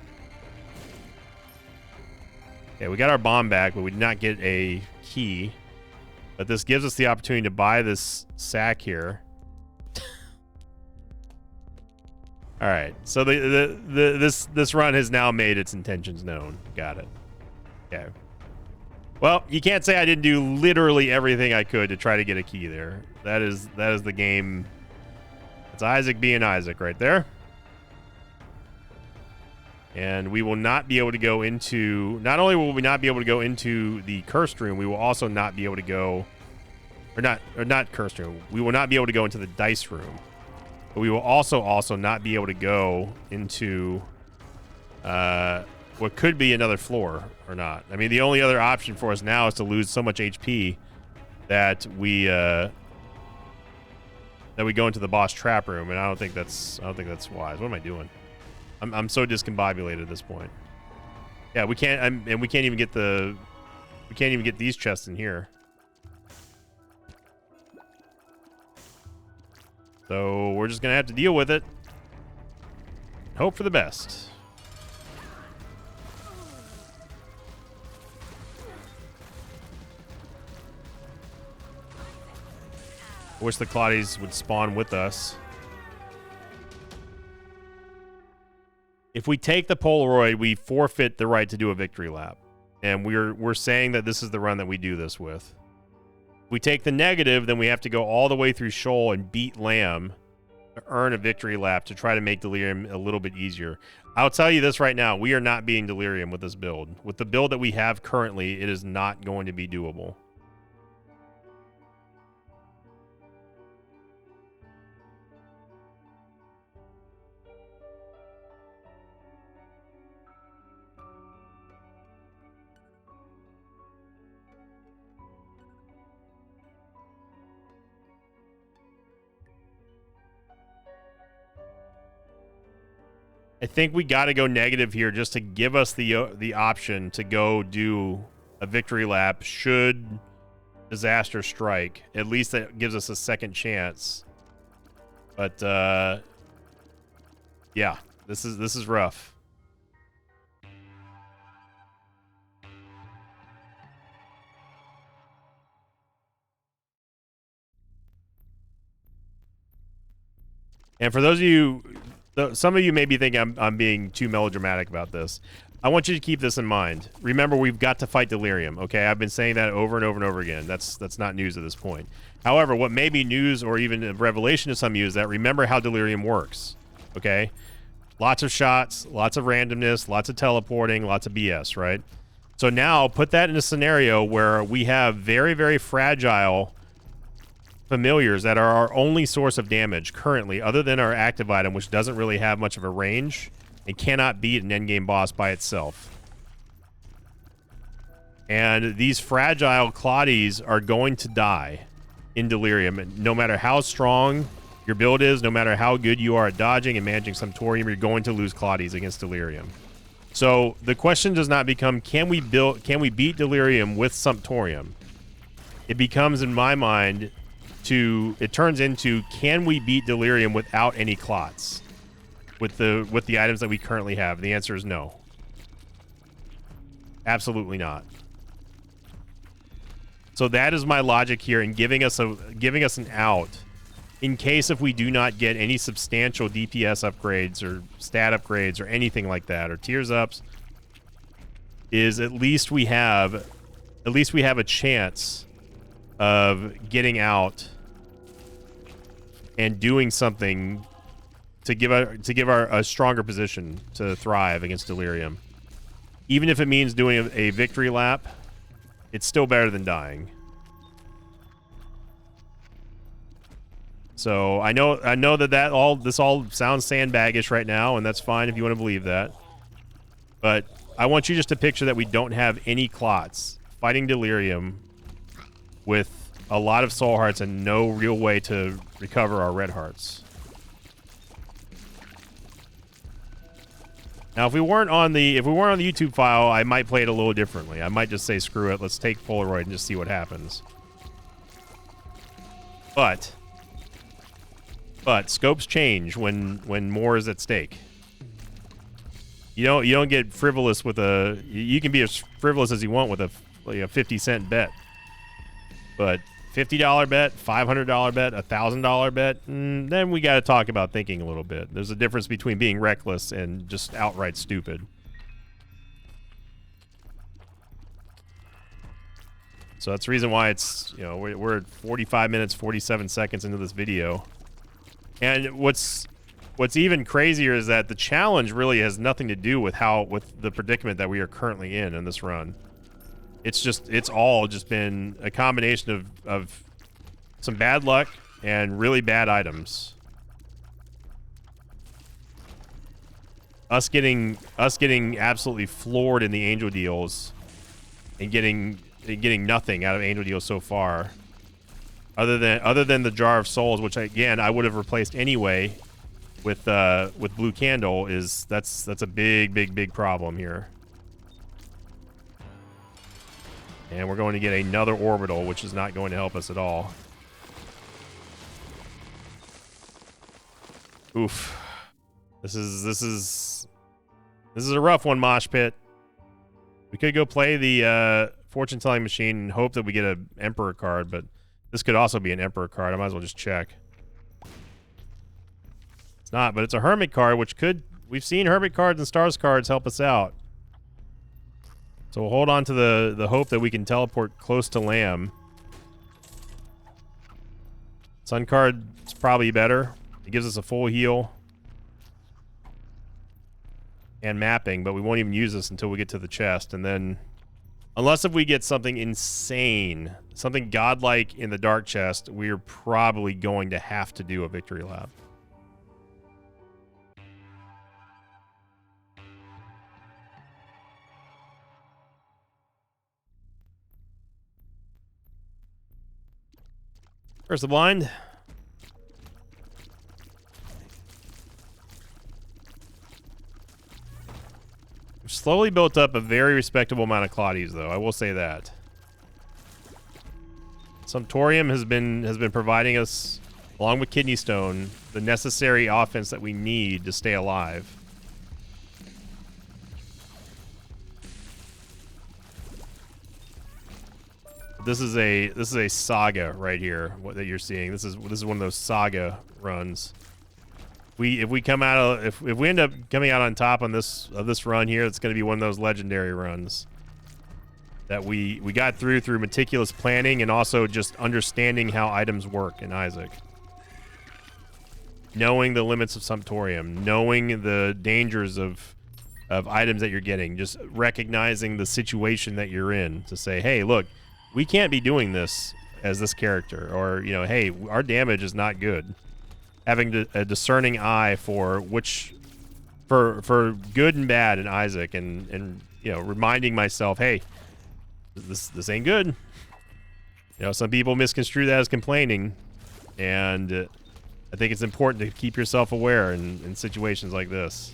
Okay, we got our bomb back, but we did not get a key. But this gives us the opportunity to buy this sack here. All right, so this run has now made its intentions known. Got it. Okay. Well, you can't say I didn't do literally everything I could to try to get a key there. That is the game. It's Isaac being Isaac right there. And we will not be able to go into... Not only will we not be able to go into the cursed room, we will also not be able to go... Or not cursed room. We will not be able to go into the dice room. But we will also not be able to go into... what could be another floor or not. I mean, the only other option for us now is to lose so much HP that we go into the boss trap room, and I don't think that's wise. What am I doing? I'm so discombobulated at this point. Yeah, we can't even get these chests in here. So we're just gonna have to deal with it. Hope for the best. I wish the Claudies would spawn with us. If we take the Polaroid, we forfeit the right to do a victory lap. And we're saying that this is the run that we do this with. If we take the negative, then we have to go all the way through Shoal and beat Lamb to earn a victory lap to try to make Delirium a little bit easier. I'll tell you this right now, we are not beating Delirium with this build. With the build that we have currently, it is not going to be doable. I think we got to go negative here just to give us the option to go do a victory lap should disaster strike. At least that gives us a second chance. But yeah, this is rough. And for those of you, some of you may be thinking I'm being too melodramatic about this. I want you to keep this in mind. Remember, we've got to fight Delirium, okay? I've been saying that over and over and over again. That's not news at this point. However, what may be news or even a revelation to some of you is that remember how Delirium works, okay? Lots of shots, lots of randomness, lots of teleporting, lots of BS, right? So now put that in a scenario where we have very, very fragile familiars that are our only source of damage currently, other than our active item, which doesn't really have much of a range and cannot beat an endgame boss by itself. And these fragile Claudies are going to die in Delirium. And no matter how strong your build is, no matter how good you are at dodging and managing Sumptorium, you're going to lose Claudies against Delirium. So the question does not become, can we beat Delirium with Sumptorium? It becomes, in my mind, it turns into, can we beat Delirium without any clots with the items that we currently have? The answer is no. Absolutely not. So that is my logic here in giving us an out in case if we do not get any substantial DPS upgrades or stat upgrades or anything like that, or tears ups, is at least we have a chance of getting out and doing something to give a stronger position to thrive against Delirium. Even if it means doing a victory lap, it's still better than dying. So I know that this all sounds sandbaggish right now, and that's fine if you want to believe that. But I want you just to picture that we don't have any clots fighting Delirium with a lot of soul hearts and no real way to recover our red hearts. Now, if we weren't on the YouTube file, I might play it a little differently. I might just say, screw it, let's take Polaroid and just see what happens. But scopes change when more is at stake. You don't get frivolous with a. You can be as frivolous as you want with a 50-cent bet, but $50 bet, $500 bet, $1,000 bet, then we got to talk about thinking a little bit. There's a difference between being reckless and just outright stupid. So that's the reason why it's, we're at 45 minutes, 47 seconds into this video. And what's even crazier is that the challenge really has nothing to do with the predicament that we are currently in this run. It's all just been a combination of some bad luck and really bad items. Us getting absolutely floored in the angel deals and getting nothing out of angel deals so far. Other than the Jar of Souls, which again I would have replaced anyway with Blue Candle, that's a big problem here. And we're going to get another orbital, which is not going to help us at all. Oof. This is a rough one, Mosh Pit. We could go play the fortune telling machine and hope that we get an Emperor card, but this could also be an Emperor card. I might as well just check. It's not, but it's a Hermit card, which could. We've seen Hermit cards and Stars cards help us out. So we'll hold on to the hope that we can teleport close to Lamb. Sun card is probably better. It gives us a full heal and mapping, but we won't even use this until we get to the chest. And then, unless if we get something insane, something godlike in the dark chest, we're probably going to have to do a victory lap. Where's the blind? We've slowly built up a very respectable amount of Claudies, though. I will say that. Sumptorium has been providing us, along with Kidney Stone, the necessary offense that we need to stay alive. This is a saga right here. What that you're seeing. This is one of those saga runs. If we end up coming out on top on this run here, it's going to be one of those legendary runs that we got through meticulous planning and also just understanding how items work in Isaac. Knowing the limits of Sumptorium, knowing the dangers of items that you're getting, just recognizing the situation that you're in to say, hey, look, we can't be doing this as this character, or, hey, our damage is not good. Having a discerning eye for good and bad in Isaac, and reminding myself, hey, this ain't good. Some people misconstrue that as complaining, and I think it's important to keep yourself aware in situations like this.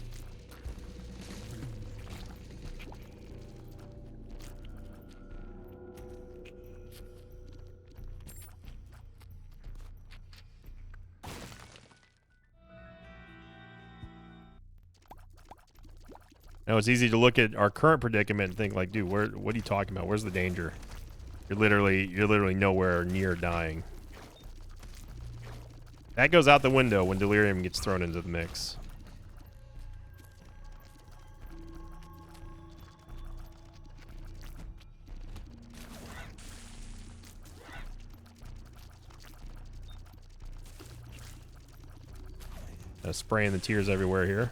Now, it's easy to look at our current predicament and think like, dude, what are you talking about? Where's the danger? You're literally nowhere near dying. That goes out the window when Delirium gets thrown into the mix. Spraying the tears everywhere here.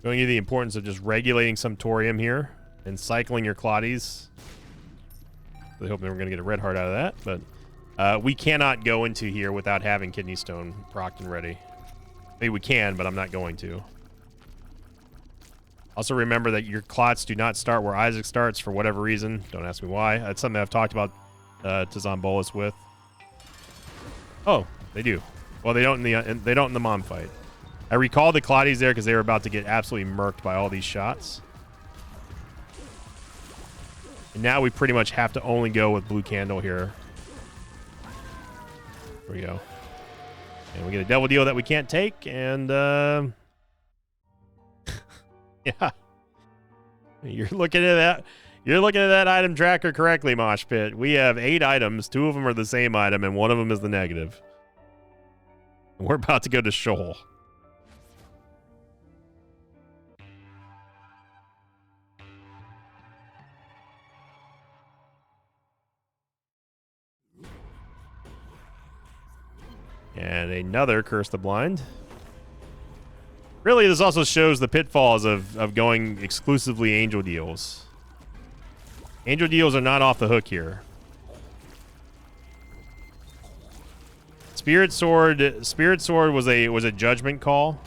Going into the importance of just regulating Sumptorium here and cycling your Claudies. Really hoping we're going to get a red heart out of that, but we cannot go into here without having Kidney Stone procced and ready. Maybe we can, but I'm not going to. Also remember that your clots do not start where Isaac starts for whatever reason. Don't ask me why. That's something I've talked about to Zombolis with. Oh, they do. Well, they don't in the mom fight. I recall the Claudies there because they were about to get absolutely murked by all these shots. And now we pretty much have to only go with blue candle here. There we go. And we get a devil deal that we can't take, and yeah. You're looking at that. You're looking at that item tracker correctly, Mosh Pit. We have 8 items. 2 of them are the same item, and 1 of them is the negative. And we're about to go to Shoal. And another Curse the Blind. Really, this also shows the pitfalls of going exclusively angel deals. Angel deals are not off the hook here. Spirit Sword was a judgment call.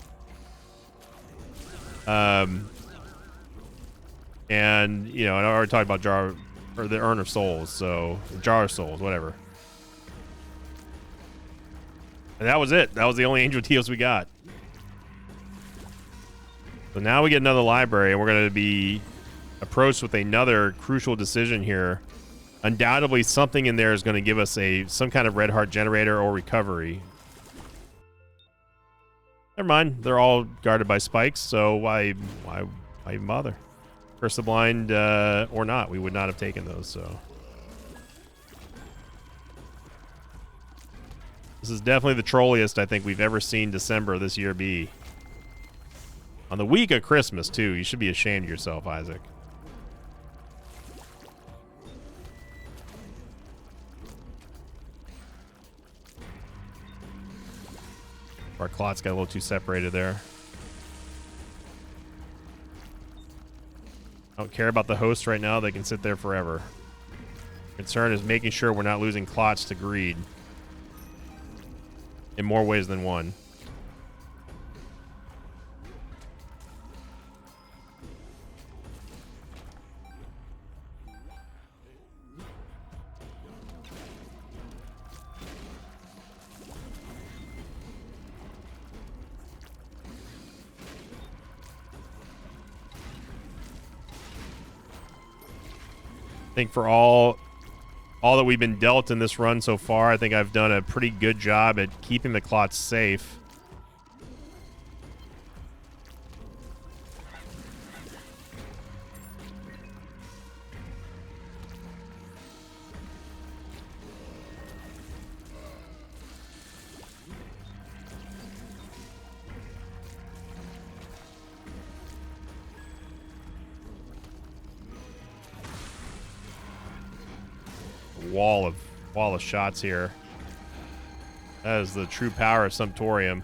And you know, and I already talked about Jar or the Urn of Souls, so Jar of Souls, whatever. And that was it. That was the only angel deals we got. So now we get another library, and we're going to be approached with another crucial decision here. Undoubtedly, something in there is going to give us some kind of red heart generator or recovery. Never mind. They're all guarded by spikes, so why even bother? Curse the Blind or not, we would not have taken those. So this is definitely the trolliest I think we've ever seen December this year be. On the week of Christmas, too. You should be ashamed of yourself, Isaac. Our clots got a little too separated there. I don't care about the host right now. They can sit there forever. Concern is making sure we're not losing clots to greed. In more ways than one. I think for all that we've been dealt in this run so far, I think I've done a pretty good job at keeping the clots safe. Wall of shots here. That is the true power of Sumptorium.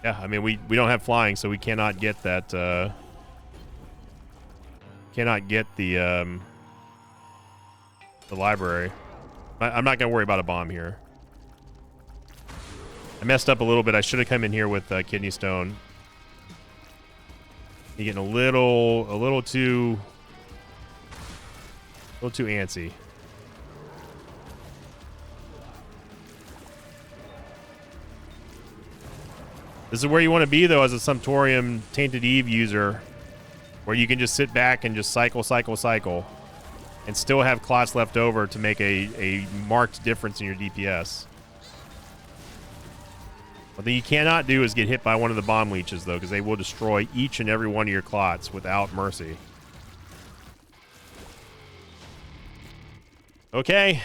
Yeah, I mean we don't have flying, so we cannot get that. Cannot get the library. I'm not gonna worry about a bomb here. I messed up a little bit. I should have come in here with Kidney Stone. You're getting a little too antsy. This is where you want to be, though, as a Sumptorium Tainted Eve user, where you can just sit back and just cycle, and still have clots left over to make a marked difference in your DPS. What you cannot do is get hit by one of the bomb leeches, though, because they will destroy each and every one of your clots without mercy. Okay.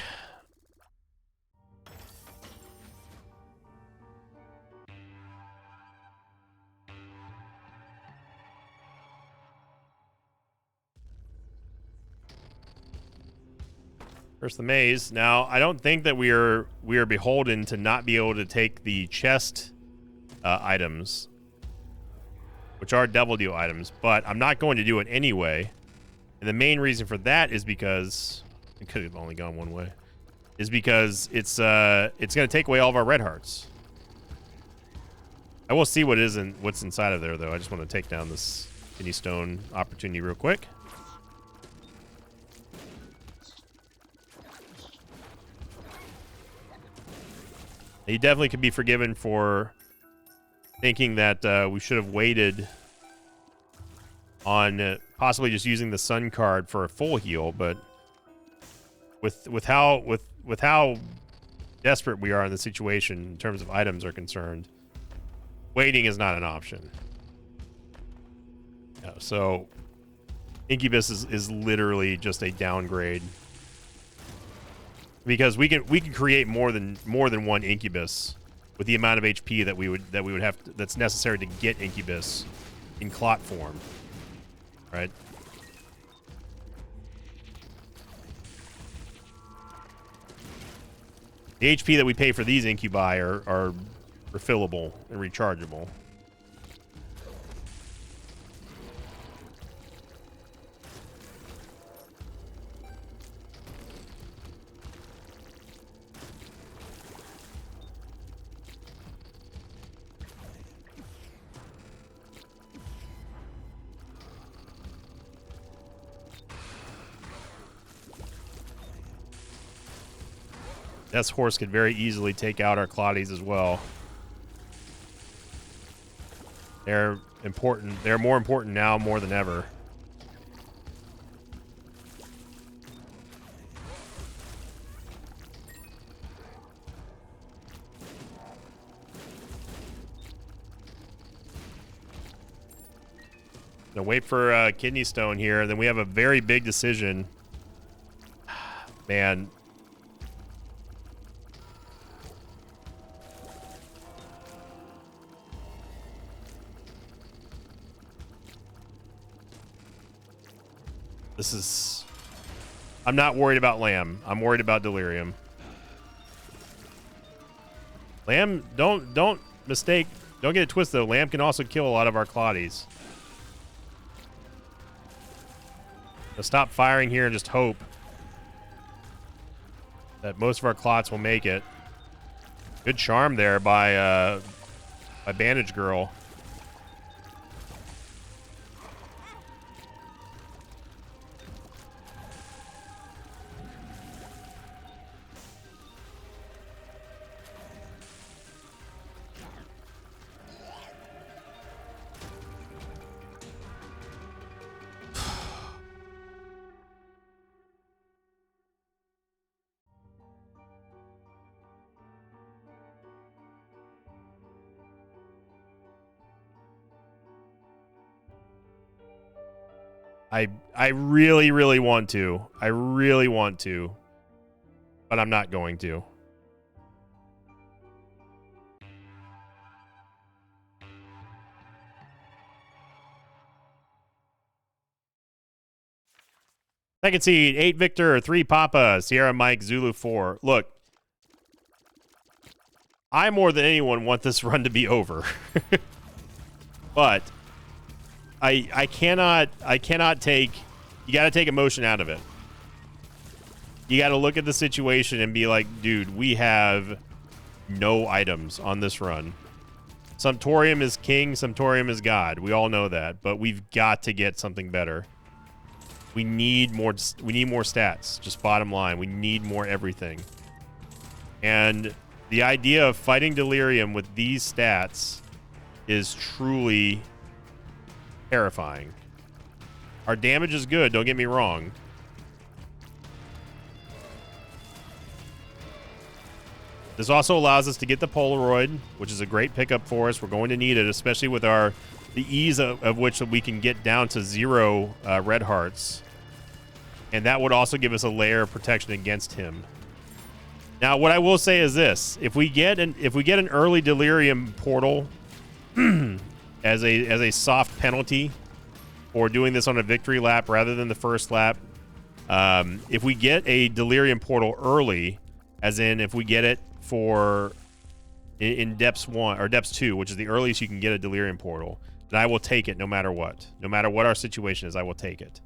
First the maze. Now, I don't think that we are beholden to not be able to take the chest items, which are double deal items, but I'm not going to do it anyway. And the main reason for that is because it could have only gone one way. Is because it's going to take away all of our red hearts. I will see what's inside of there, though. I just want to take down this Kidney Stone opportunity real quick. He definitely could be forgiven for thinking that we should have waited on possibly just using the sun card for a full heal, but with how desperate we are in the situation in terms of items are concerned, waiting is not an option. Yeah, so Incubus is literally just a downgrade, because we can create more than one Incubus with the amount of HP that we would have that's necessary to get Incubus in clot form, right? The HP that we pay for these incubi are refillable and rechargeable. This horse could very easily take out our Claudies as well. They're important. They're more important now more than ever. Gonna wait for Kidney Stone here. Then we have a very big decision. Man. This is... I'm not worried about Lamb. I'm worried about Delirium. Lamb, don't mistake. Don't get it twisted, though. Lamb can also kill a lot of our Claudies. So stop firing here and just hope that most of our clots will make it. Good charm there by Bandage Girl. I really, really want to. I really want to. But I'm not going to. Second seed, 8 Victor, 3 Papa, Sierra Mike, Zulu 4. Look, I more than anyone want this run to be over. But I cannot take, you got to take emotion out of it. You got to look at the situation and be like, dude, we have no items on this run. Sumptorium is king, Sumptorium is god. We all know that, but we've got to get something better. We need more stats, just bottom line. We need more everything. And the idea of fighting Delirium with these stats is truly terrifying. Our damage is good, don't get me wrong. This also allows us to get the Polaroid, which is a great pickup for us. We're going to need it, especially with the ease of which we can get down to 0 red hearts. And that would also give us a layer of protection against him. Now, what I will say is this: if we get an early Delirium portal as a soft penalty for doing this on a victory lap rather than the first lap, if we get a Delirium portal early, as in if we get it in depths 1 or depths 2, which is the earliest you can get a Delirium portal, then I will take it no matter what. No matter what our situation is, I will take it.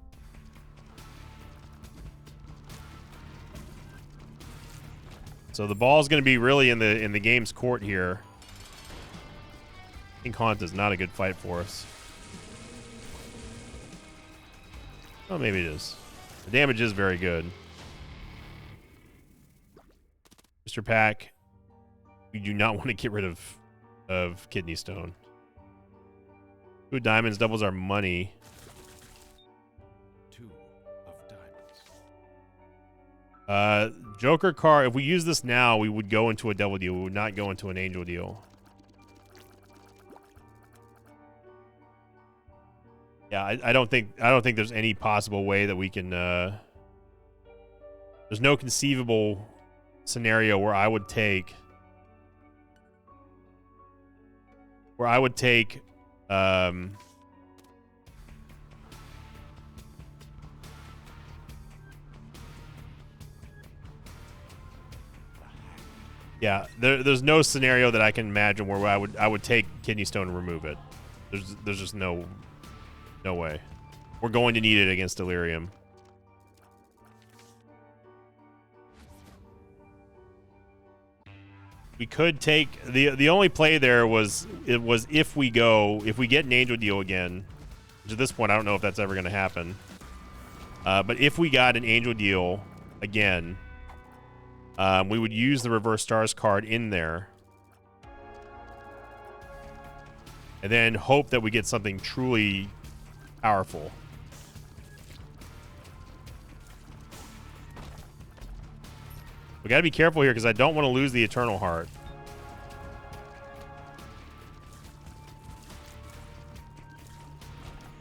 So the ball's going to be really in the game's court here. King Haunt is not a good fight for us. Oh, maybe it is. The damage is very good. Mr. Pack. We do not want to get rid of kidney stone. 2 diamonds doubles our money. 2 of diamonds. Joker card. If we use this now, we would go into a devil deal. We would not go into an angel deal. Yeah, I don't think there's any possible way that we can. There's no conceivable scenario where I would take. Yeah, there's no scenario that I can imagine where I would take kidney stone and remove it. There's just no way. We're going to need it against Delirium. We could take the only play there was if we get an angel deal again, which at this point I don't know if that's ever going to happen. But if we got an angel deal again, we would use the reverse stars card in there, and then hope that we get something truly powerful. We got to be careful here because I don't want to lose the Eternal Heart.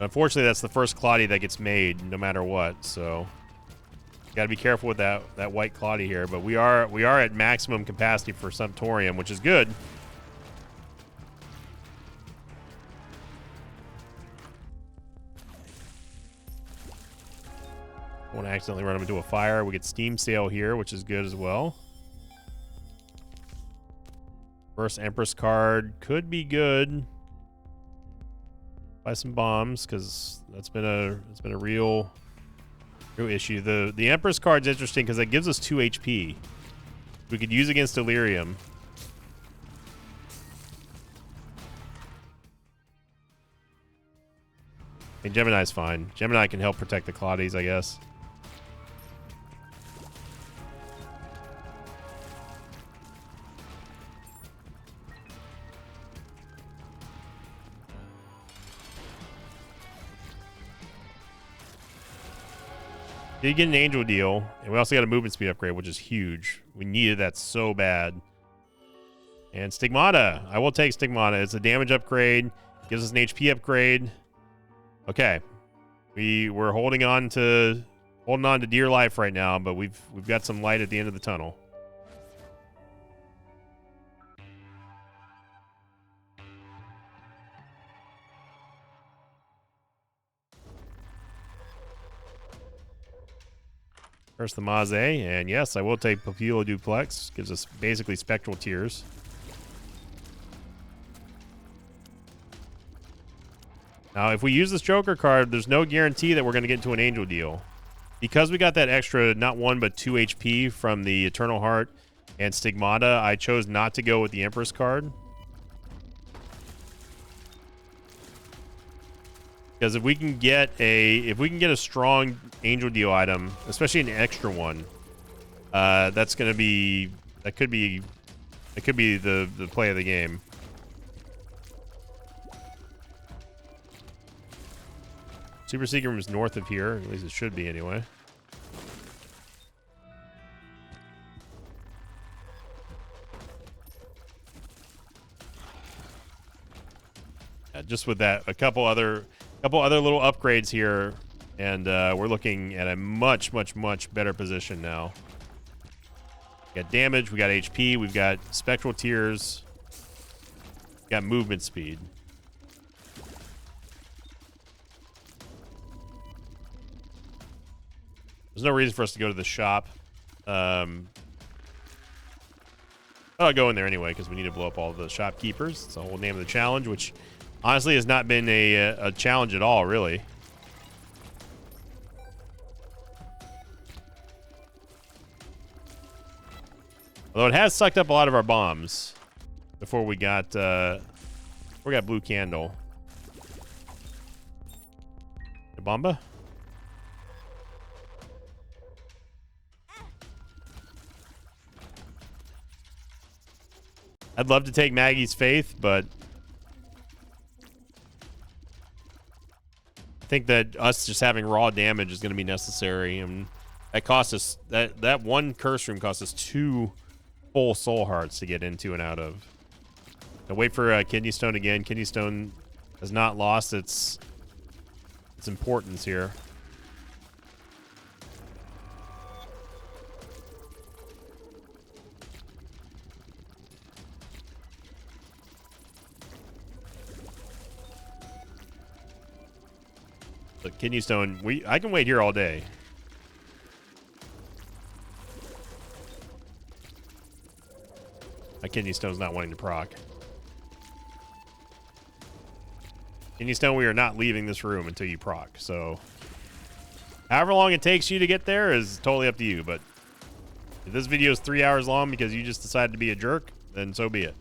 Unfortunately, that's the first Claudia that gets made, no matter what. So, got to be careful with that white Claudia here. But we are at maximum capacity for Sumptorium, which is good. I want to accidentally run him into a fire. We get Steam Sale here, which is good as well. First Empress card could be good. Buy some bombs because that's been a real issue. The Empress card's interesting because it gives us 2 HP. We could use against Delirium. I mean, Gemini's fine. Gemini can help protect the Claudies, I guess. Did get an angel deal, and we also got a movement speed upgrade, which is huge. We needed that so bad. And Stigmata. I will take Stigmata. It's a damage upgrade. Gives us an HP upgrade. Okay. We're holding on to dear life right now, but we've got some light at the end of the tunnel. First the Maze, and yes, I will take Papilla Duplex. Gives us basically Spectral Tears. Now, if we use this Joker card, there's no guarantee that we're going to get into an Angel deal. Because we got that extra, not 1, but 2 HP from the Eternal Heart and Stigmata, I chose not to go with the Empress card. Because if we can get a strong angel deal item, especially an extra one, that could be the play of the game. Super Secret Room is north of here, at least it should be anyway. Just with that, a couple other little upgrades here, and we're looking at a much better position now. We got damage, we got HP, we've got Spectral Tears, we got movement speed. There's no reason for us to go to the shop. I'll go in there anyway because we need to blow up all the shopkeepers. It's the whole name of the challenge, which honestly has not been a challenge at all, really. Although it has sucked up a lot of our bombs before we got Blue Candle. The Bomba? I'd love to take Maggie's Faith, but I think that us just having raw damage is going to be necessary, and that costs us that one curse room costs us 2 full soul hearts to get into and out of. Now wait for Kidney Stone again. Kidney Stone has not lost its importance here. Look, Kidney Stone, I can wait here all day. My Kidney Stone's not wanting to proc. Kidney Stone, we are not leaving this room until you proc, so however long it takes you to get there is totally up to you, but if this video is 3 hours long because you just decided to be a jerk, then so be it.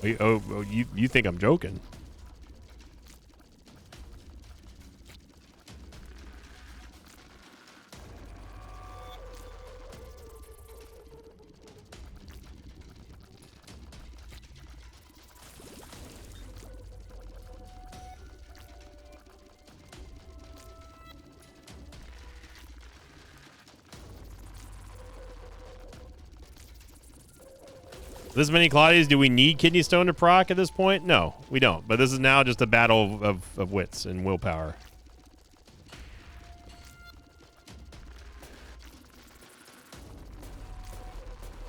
You think I'm joking? This many Claudias, do we need Kidney Stone to proc at this point? No, we don't. But this is now just a battle of wits and willpower.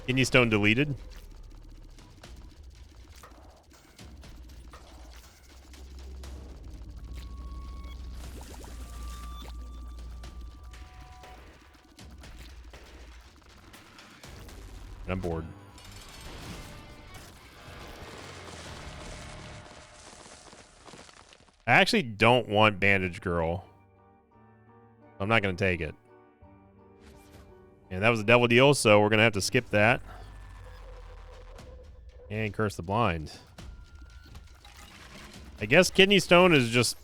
Kidney Stone deleted. I'm bored. I actually don't want Bandage Girl. I'm not going to take it. And that was a devil deal, so we're going to have to skip that. And Curse the Blind. I guess Kidney Stone is just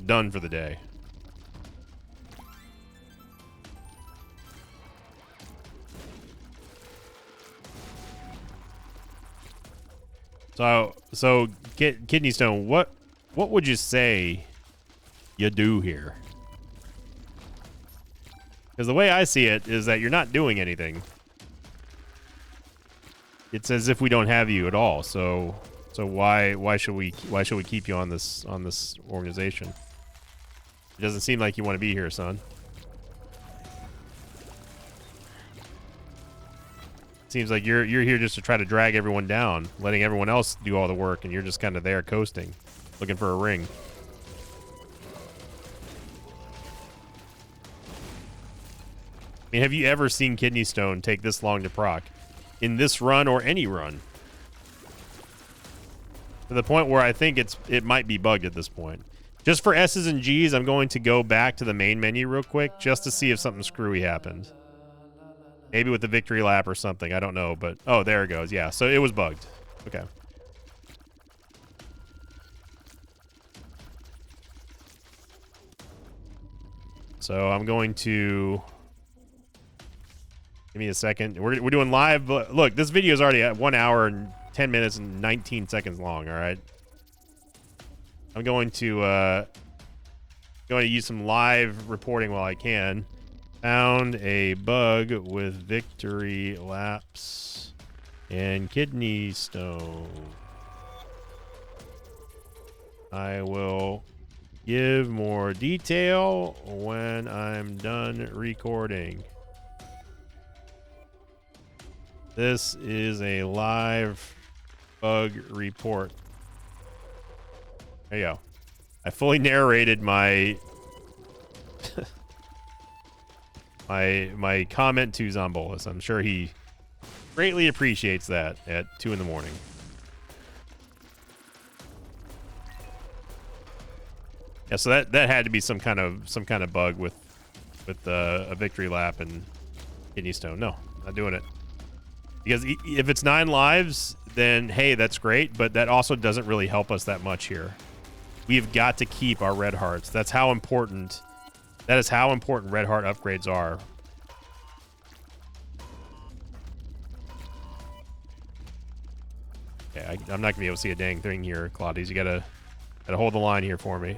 done for the day. So Kidney Stone, what would you say you do here? Because the way I see it is that you're not doing anything. It's as if we don't have you at all. So why should we keep you on this organization? It doesn't seem like you want to be here, son. Seems like you're here just to try to drag everyone down, letting everyone else do all the work, and you're just kind of there coasting, looking for a ring. I mean, have you ever seen Kidney Stone take this long to proc? In this run or any run? To the point where I think it might be bugged at this point. Just for S's and G's, I'm going to go back to the main menu real quick just to see if something screwy happened. Maybe with the victory lap or something. I don't know, but... Oh, there it goes. Yeah, so it was bugged. Okay. So I'm going to... Give me a second. We're doing live. Look, this video is already at 1 hour and 10 minutes and 19 seconds long, all right? I'm going to use some live reporting while I can. Found a bug with victory lapse and kidney stone. I will give more detail when I'm done recording. This is a live bug report. There you go. I fully narrated my my comment to Zombolus. I'm sure he greatly appreciates that at 2 in the morning. Yeah, so that had to be some kind of bug with a victory lap and kidney stone. No, not doing it. Because if it's 9 lives, then hey, that's great, but that also doesn't really help us that much here. We've got to keep our red hearts. That's how important. That is how important red heart upgrades are. Okay, I'm not gonna be able to see a dang thing here, Claudius. You gotta hold the line here for me.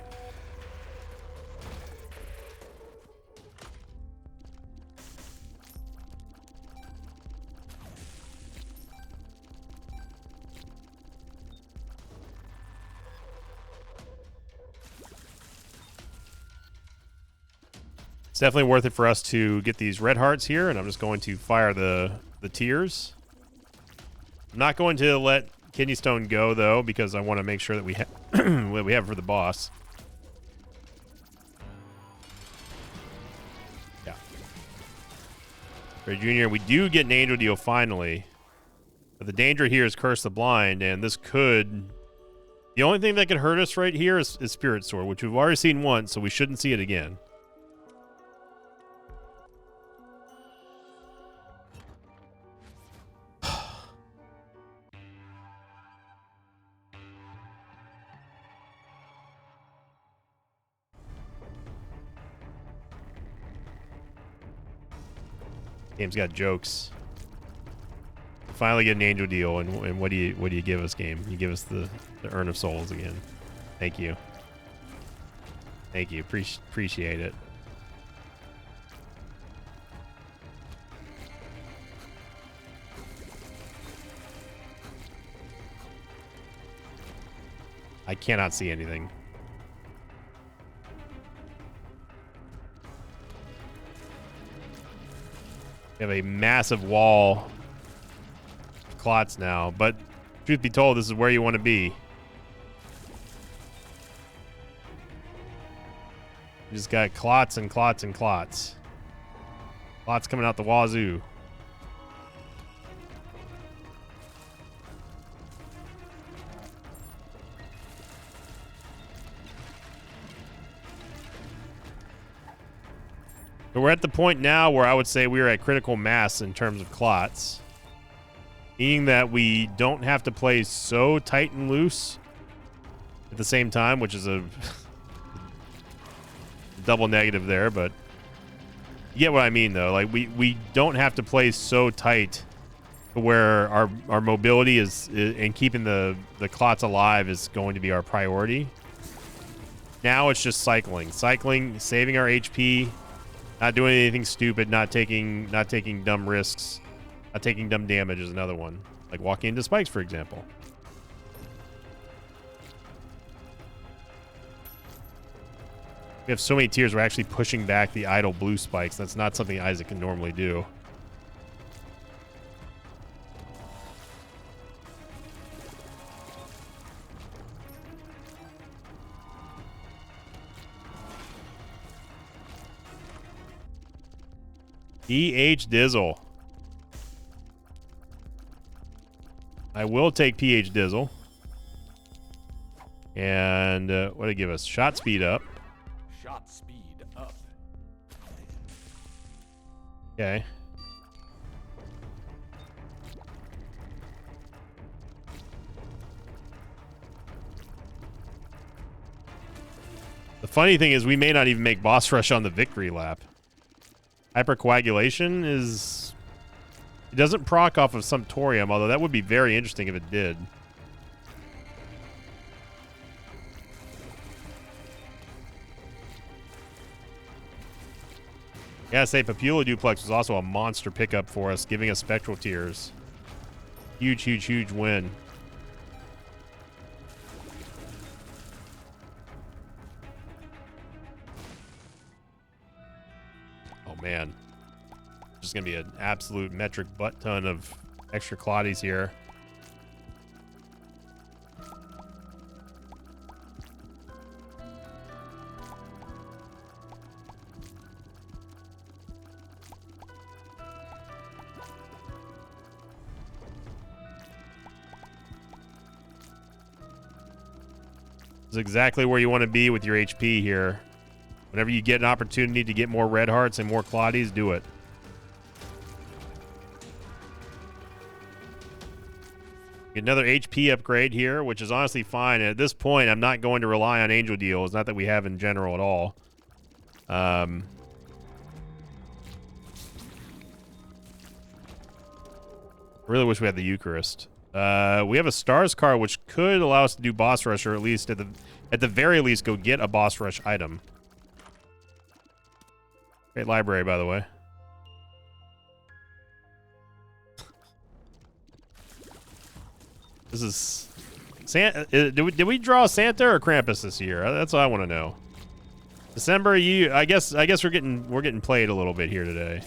It's definitely worth it for us to get these red hearts here, and I'm just going to fire the tears. I'm not going to let kidney stone go though, because I want to make sure that we have what we have for the boss. Yeah. For Junior, we do get an angel deal finally, but the danger here is Curse the Blind, and this could. The only thing that could hurt us right here is Spirit Sword, which we've already seen once, so we shouldn't see it again. Game's got jokes. Finally get an angel deal, and what do you give us, game? You give us the Urn of Souls again. Thank you. Thank you. Appreciate it. I cannot see anything. We have a massive wall of clots now, but truth be told, this is where you want to be. You just got clots and clots and clots. Clots coming out the wazoo. So we're at the point now where I would say we are at critical mass in terms of clots. Meaning that we don't have to play so tight and loose at the same time, which is a double negative there, but you get what I mean though. Like we don't have to play so tight to where our mobility is and keeping the clots alive is going to be our priority. Now it's just cycling, saving our HP. Not doing anything stupid, not taking dumb risks, not taking dumb damage is another one. Like walking into spikes, for example. We have so many tiers, we're actually pushing back the idle blue spikes. That's not something Isaac can normally do. PH Dizzle. I will take PH Dizzle. And what did it give us? Shot speed up. Shot speed up. Okay. The funny thing is we may not even make boss rush on the victory lap. Hypercoagulation is... It doesn't proc off of Sumptorium, although that would be very interesting if it did. Yeah, say Papula Duplex was also a monster pickup for us, giving us Spectral Tears. Huge, huge, huge win. Oh, man. Just going to be an absolute metric butt ton of extra Claudies here. This is exactly where you want to be with your HP here. Whenever you get an opportunity to get more red hearts and more Claudies, do it. Get another HP upgrade here, which is honestly fine. And at this point, I'm not going to rely on angel deals. Not that we have in general at all. Really wish we had the Eucharist. We have a Stars card, which could allow us to do boss rush, or at least at the very least go get a boss rush item. Great library, by the way. This is Santa. Did we draw Santa or Krampus this year? That's what I want to know. December, I guess we're getting played a little bit here today.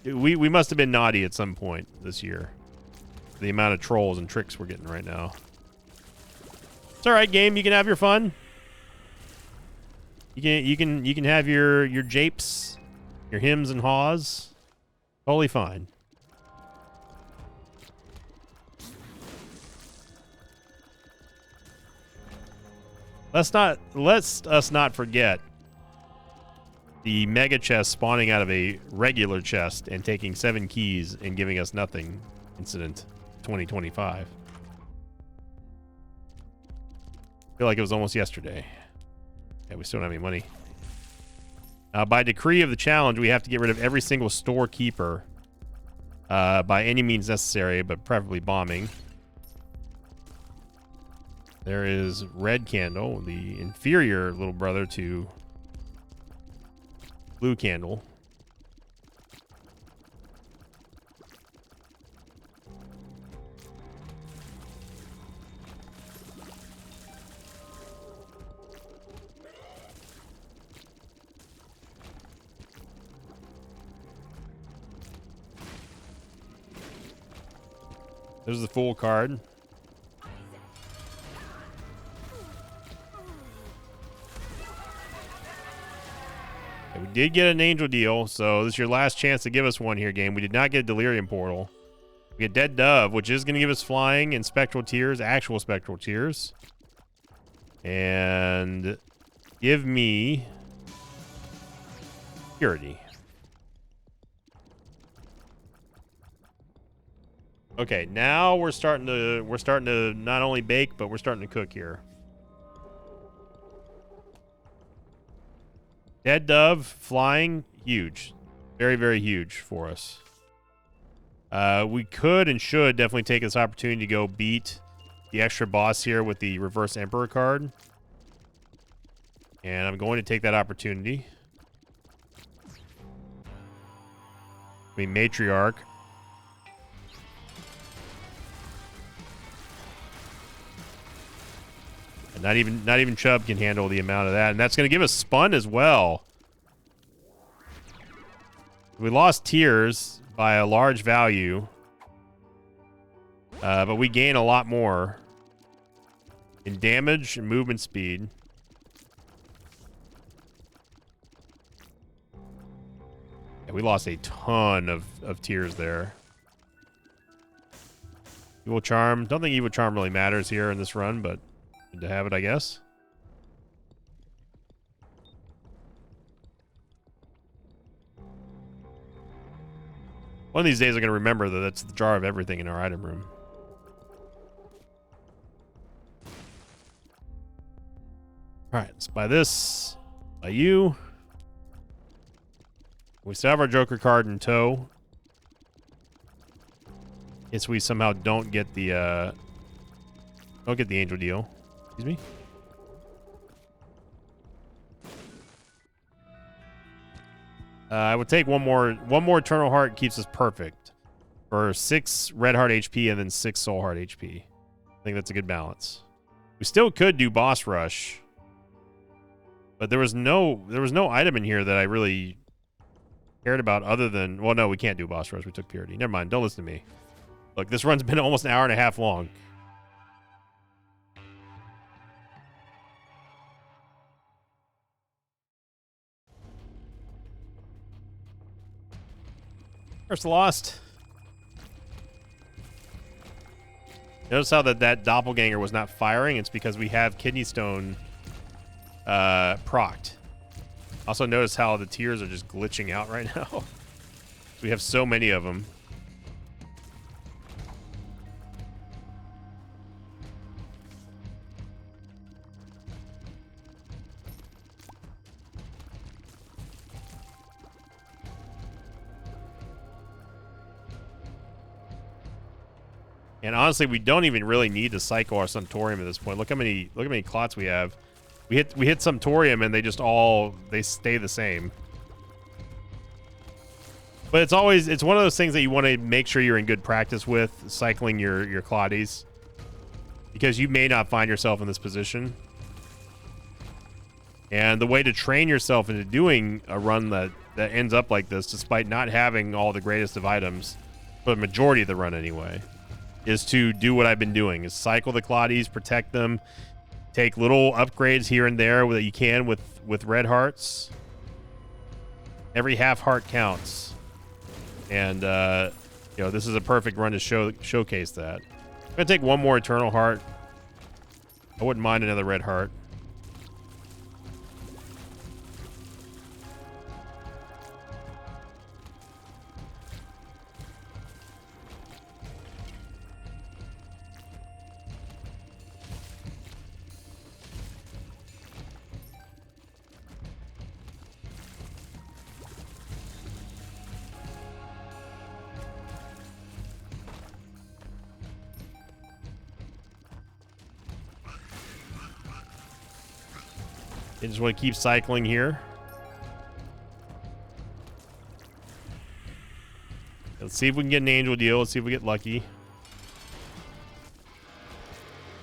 We must have been naughty at some point this year. The amount of trolls and tricks we're getting right now. It's all right, game. You can have your fun. You can have your japes, your hims and haws. Totally fine. Let's us not forget the mega chest spawning out of a regular chest and taking 7 keys and giving us nothing incident 2025. I feel like it was almost yesterday. Yeah, we still don't have any money. By decree of the challenge, we have to get rid of every single storekeeper by any means necessary, but preferably bombing. There is Red Candle, the inferior little brother to Blue Candle. There's the Fool card. We did get an angel deal, so this is your last chance to give us one here, game. We did not get a Delirium Portal. We get Dead Dove, which is going to give us flying and Spectral Tears, actual Spectral Tears. And give me Purity. Okay, now we're starting to not only bake, but we're starting to cook here. Dead Dove, flying, huge. Very, very huge for us. We could and should definitely take this opportunity to go beat the extra boss here with the Reverse Emperor card. And I'm going to take that opportunity. I mean, Matriarch. And not even Chubb can handle the amount of that. And that's going to give us Spun as well. We lost Tears by a large value. But we gain a lot more in damage and movement speed. Yeah, we lost a ton of Tears there. Evil Charm. Don't think Evil Charm really matters here in this run, but good to have it, I guess. One of these days I'm going to remember that that's the jar of everything in our item room. Alright, let's buy this. By you. We still have our Joker card in tow. Guess we somehow don't get the angel deal. Excuse me. I would take one more Eternal Heart keeps us perfect. For 6 Red Heart HP and then 6 Soul Heart HP. I think that's a good balance. We still could do Boss Rush. But there was no item in here that I really cared about other than... Well, no, we can't do Boss Rush. We took Purity. Never mind. Don't listen to me. Look, this run's been almost an hour and a half long. First lost. Notice how that doppelganger was not firing. It's because we have Kidney Stone procced. Also notice how the tears are just glitching out right now. We have so many of them. And honestly, we don't even really need to cycle our Suntorium at this point. Look how many clots we have. We hit Suntorium and they just they stay the same. But it's one of those things that you want to make sure you're in good practice with, cycling your clotties. Because you may not find yourself in this position. And the way to train yourself into doing a run that ends up like this, despite not having all the greatest of items, for the majority of the run anyway, is to do what I've been doing, is cycle the clotties, protect them, take little upgrades here and there that you can with red hearts. Every half heart counts. And, this is a perfect run to showcase that. I'm going to take one more Eternal Heart. I wouldn't mind another red heart. I just want to keep cycling here. Let's see if we can get an angel deal. Let's see if we get lucky.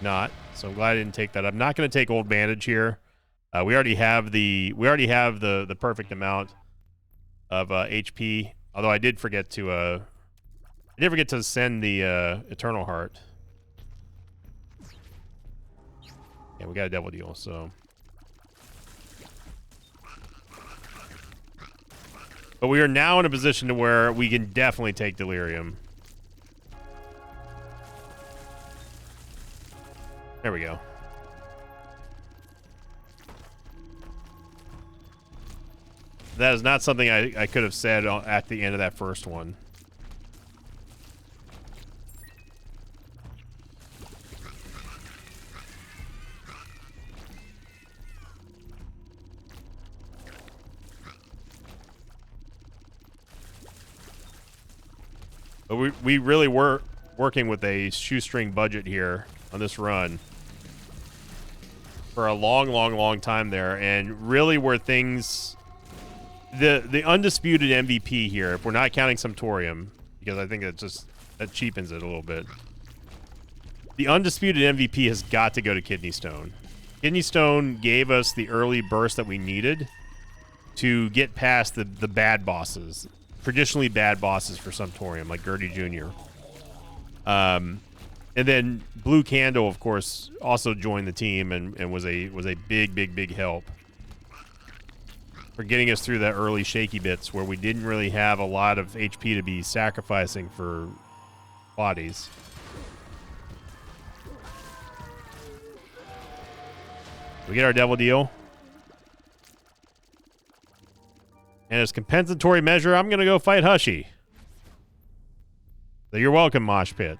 Not. So I'm glad I didn't take that. I'm not going to take Old Bandage here. We already have the perfect amount of HP. Although I did forget to send the Eternal Heart. Yeah, we got a Devil Deal, so. But we are now in a position to where we can definitely take Delirium. There we go. That is not something I could have said at the end of that first one. But we really were working with a shoestring budget here on this run for a long time there, and really where things, the undisputed MVP here, if we're not counting Suntorium, because I think that cheapens it a little bit. The undisputed MVP has got to go to Kidney Stone. Kidney Stone gave us the early burst that we needed to get past the bad bosses. Traditionally bad bosses for Suntorium, like Gurdy Jr. And then Blue Candle, of course, also joined the team and was a big help for getting us through that early shaky bits where we didn't really have a lot of HP to be sacrificing for bodies. We get our Devil Deal. And as compensatory measure, I'm going to go fight Hushy. So you're welcome, Mosh Pit.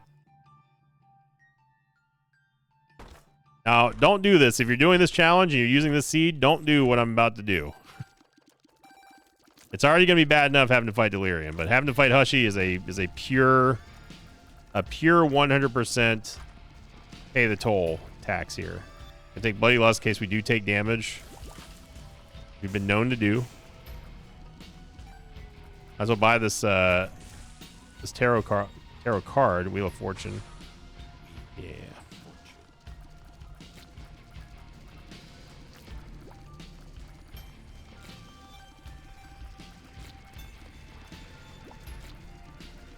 Now, don't do this. If you're doing this challenge and you're using this seed, don't do what I'm about to do. It's already going to be bad enough having to fight Delirium, but having to fight Hushy is a pure 100% pay the toll tax here. I take Bloody Lust in case we do take damage. We've been known to do. Might as well buy this this tarot card, Wheel of Fortune. Yeah.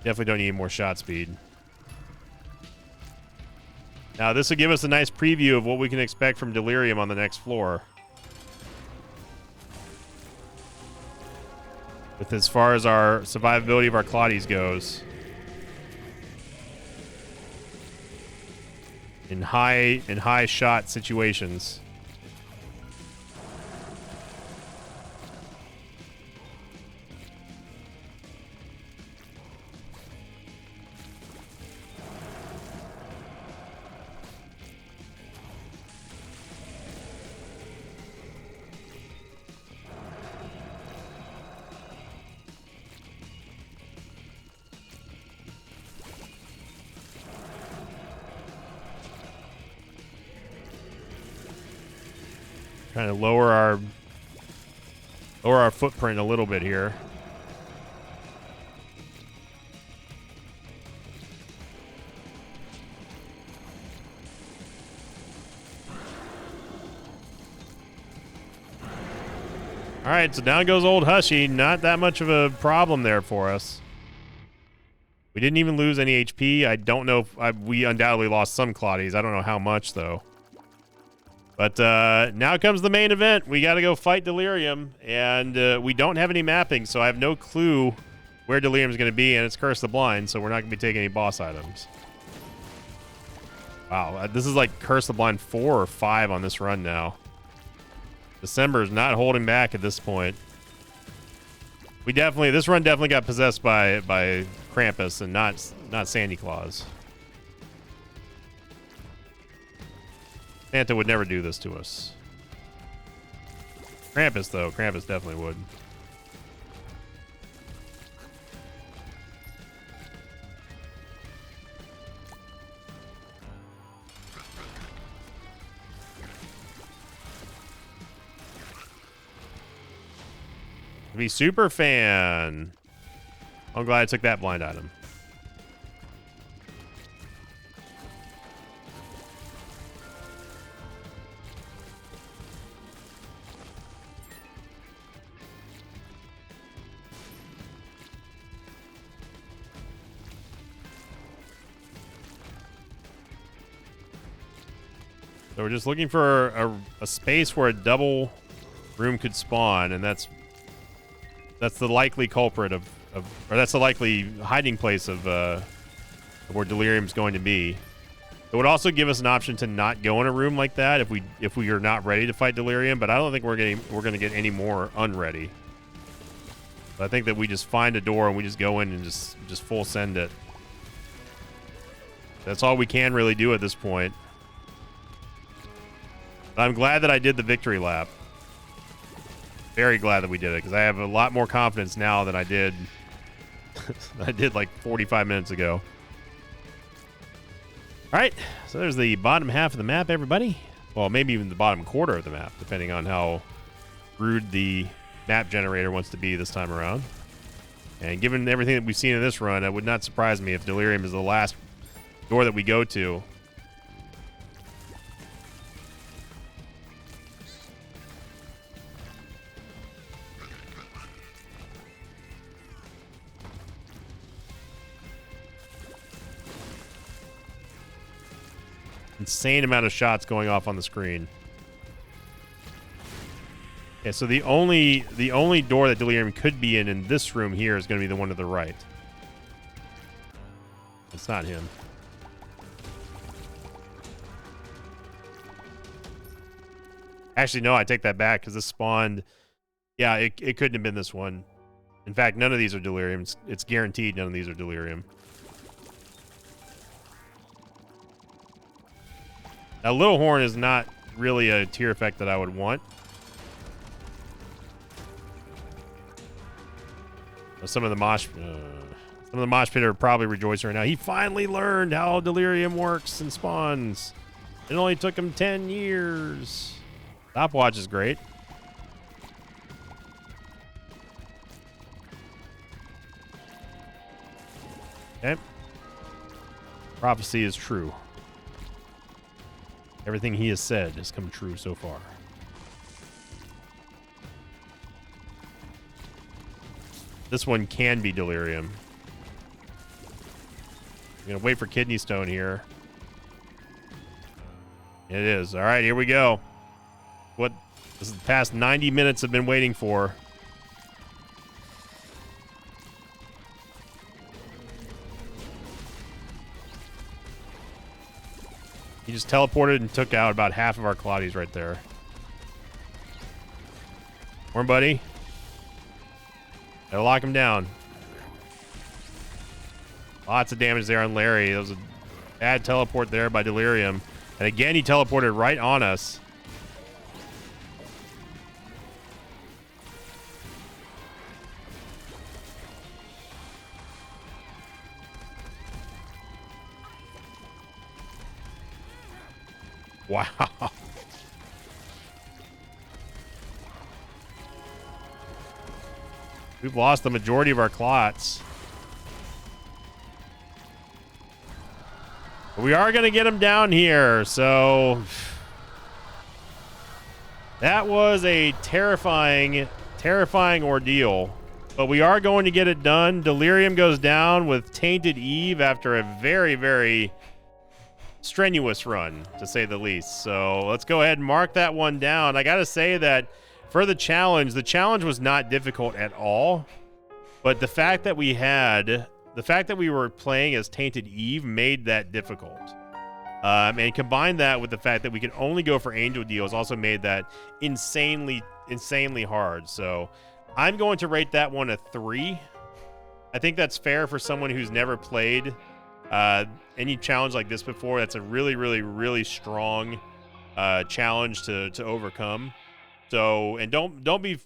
Definitely don't need more shot speed. Now, this will give us a nice preview of what we can expect from Delirium on the next floor. With as far as our survivability of our Claudies goes. In high shot situations. Trying to lower our footprint a little bit here. All right, so down goes old Hushy. Not that much of a problem there for us. We didn't even lose any HP. I don't know if we undoubtedly lost some Claudies. I don't know how much though. But now comes the main event. We got to go fight Delirium, and we don't have any mapping, so I have no clue where Delirium is going to be, and it's Curse the Blind, so we're not going to be taking any boss items. Wow, this is like Curse the Blind 4 or 5 on this run now. December is not holding back at this point. This run definitely got possessed by Krampus and not Sandy Claus. Santa would never do this to us. Krampus, though. Krampus definitely would. Be super fan. I'm glad I took that blind item. So we're just looking for a space where a double room could spawn, and that's the likely culprit or that's the likely hiding place of where Delirium's going to be. It would also give us an option to not go in a room like that if we are not ready to fight Delirium, but I don't think we're going to get any more unready. I think that we just find a door and we just go in and just full send it. That's all we can really do at this point. I'm glad that I did the victory lap. Very glad that we did it, because I have a lot more confidence now than I did like 45 minutes ago. All right, so there's the bottom half of the map, everybody. Well, maybe even the bottom quarter of the map, depending on how rude the map generator wants to be this time around. And given everything that we've seen in this run, it would not surprise me if Delirium is the last door that we go to. Insane amount of shots going off on the screen. Yeah, so the only door that Delirium could be in this room here is going to be the one to the right. It's not him. Actually, no, I take that back, because this spawned... Yeah, it couldn't have been this one. In fact, none of these are Delirium. It's guaranteed none of these are Delirium. Now, Little Horn is not really a tier effect that I would want. Some of the mosh pit are probably rejoicing right now. He finally learned how Delirium works and spawns. It only took him 10 years. Stopwatch is great. Okay. Prophecy is true. Everything he has said has come true so far. This one can be Delirium. I'm going to wait for Kidney Stone here. It is. All right, here we go. What this is the past 90 minutes have been waiting for. He just teleported and took out about half of our Claudies right there. More, buddy. Gotta lock him down. Lots of damage there on Larry. That was a bad teleport there by Delirium. And again, he teleported right on us. Wow. We've lost the majority of our clots. But we are going to get him down here, so that was a terrifying, terrifying ordeal. But we are going to get it done. Delirium goes down with Tainted Eve after a very, very strenuous run, to say the least. So let's go ahead and mark that one down. I got to say that for the challenge was not difficult at all. But the fact that we were playing as Tainted Eve made that difficult. And combine that with the fact that we could only go for angel deals also made that insanely hard. So I'm going to rate that one a 3. I think that's fair for someone who's never played any challenge like this before. That's a really, really, really strong challenge to overcome. So, and don't be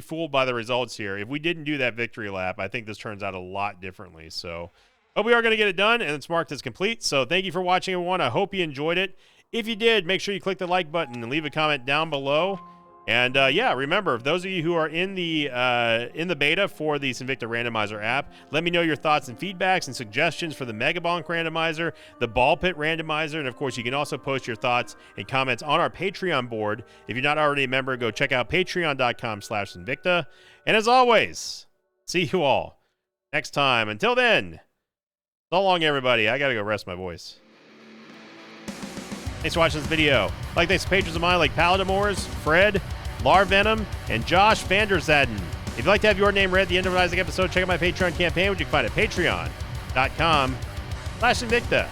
fooled by the results here. If we didn't do that victory lap, I think this turns out a lot differently. So, but we are going to get it done, and it's marked as complete. So, thank you for watching, everyone. I hope you enjoyed it. If you did, make sure you click the like button and leave a comment down below. And yeah, remember, those of you who are in the beta for the Sinvicta Randomizer app, let me know your thoughts and feedbacks and suggestions for the Mega Bonk Randomizer, the Ball Pit Randomizer, and of course, you can also post your thoughts and comments on our Patreon board. If you're not already a member, go check out patreon.com/Sinvicta. And as always, see you all next time. Until then, so long, everybody. I gotta go rest my voice. Thanks for watching this video. Thanks to patrons of mine like Paladamores, Fred, Larvenom, and Josh Vanderzaden. If you'd like to have your name read at the end of an Isaac episode, check out my Patreon campaign, which you can find at patreon.com/Sinvicta.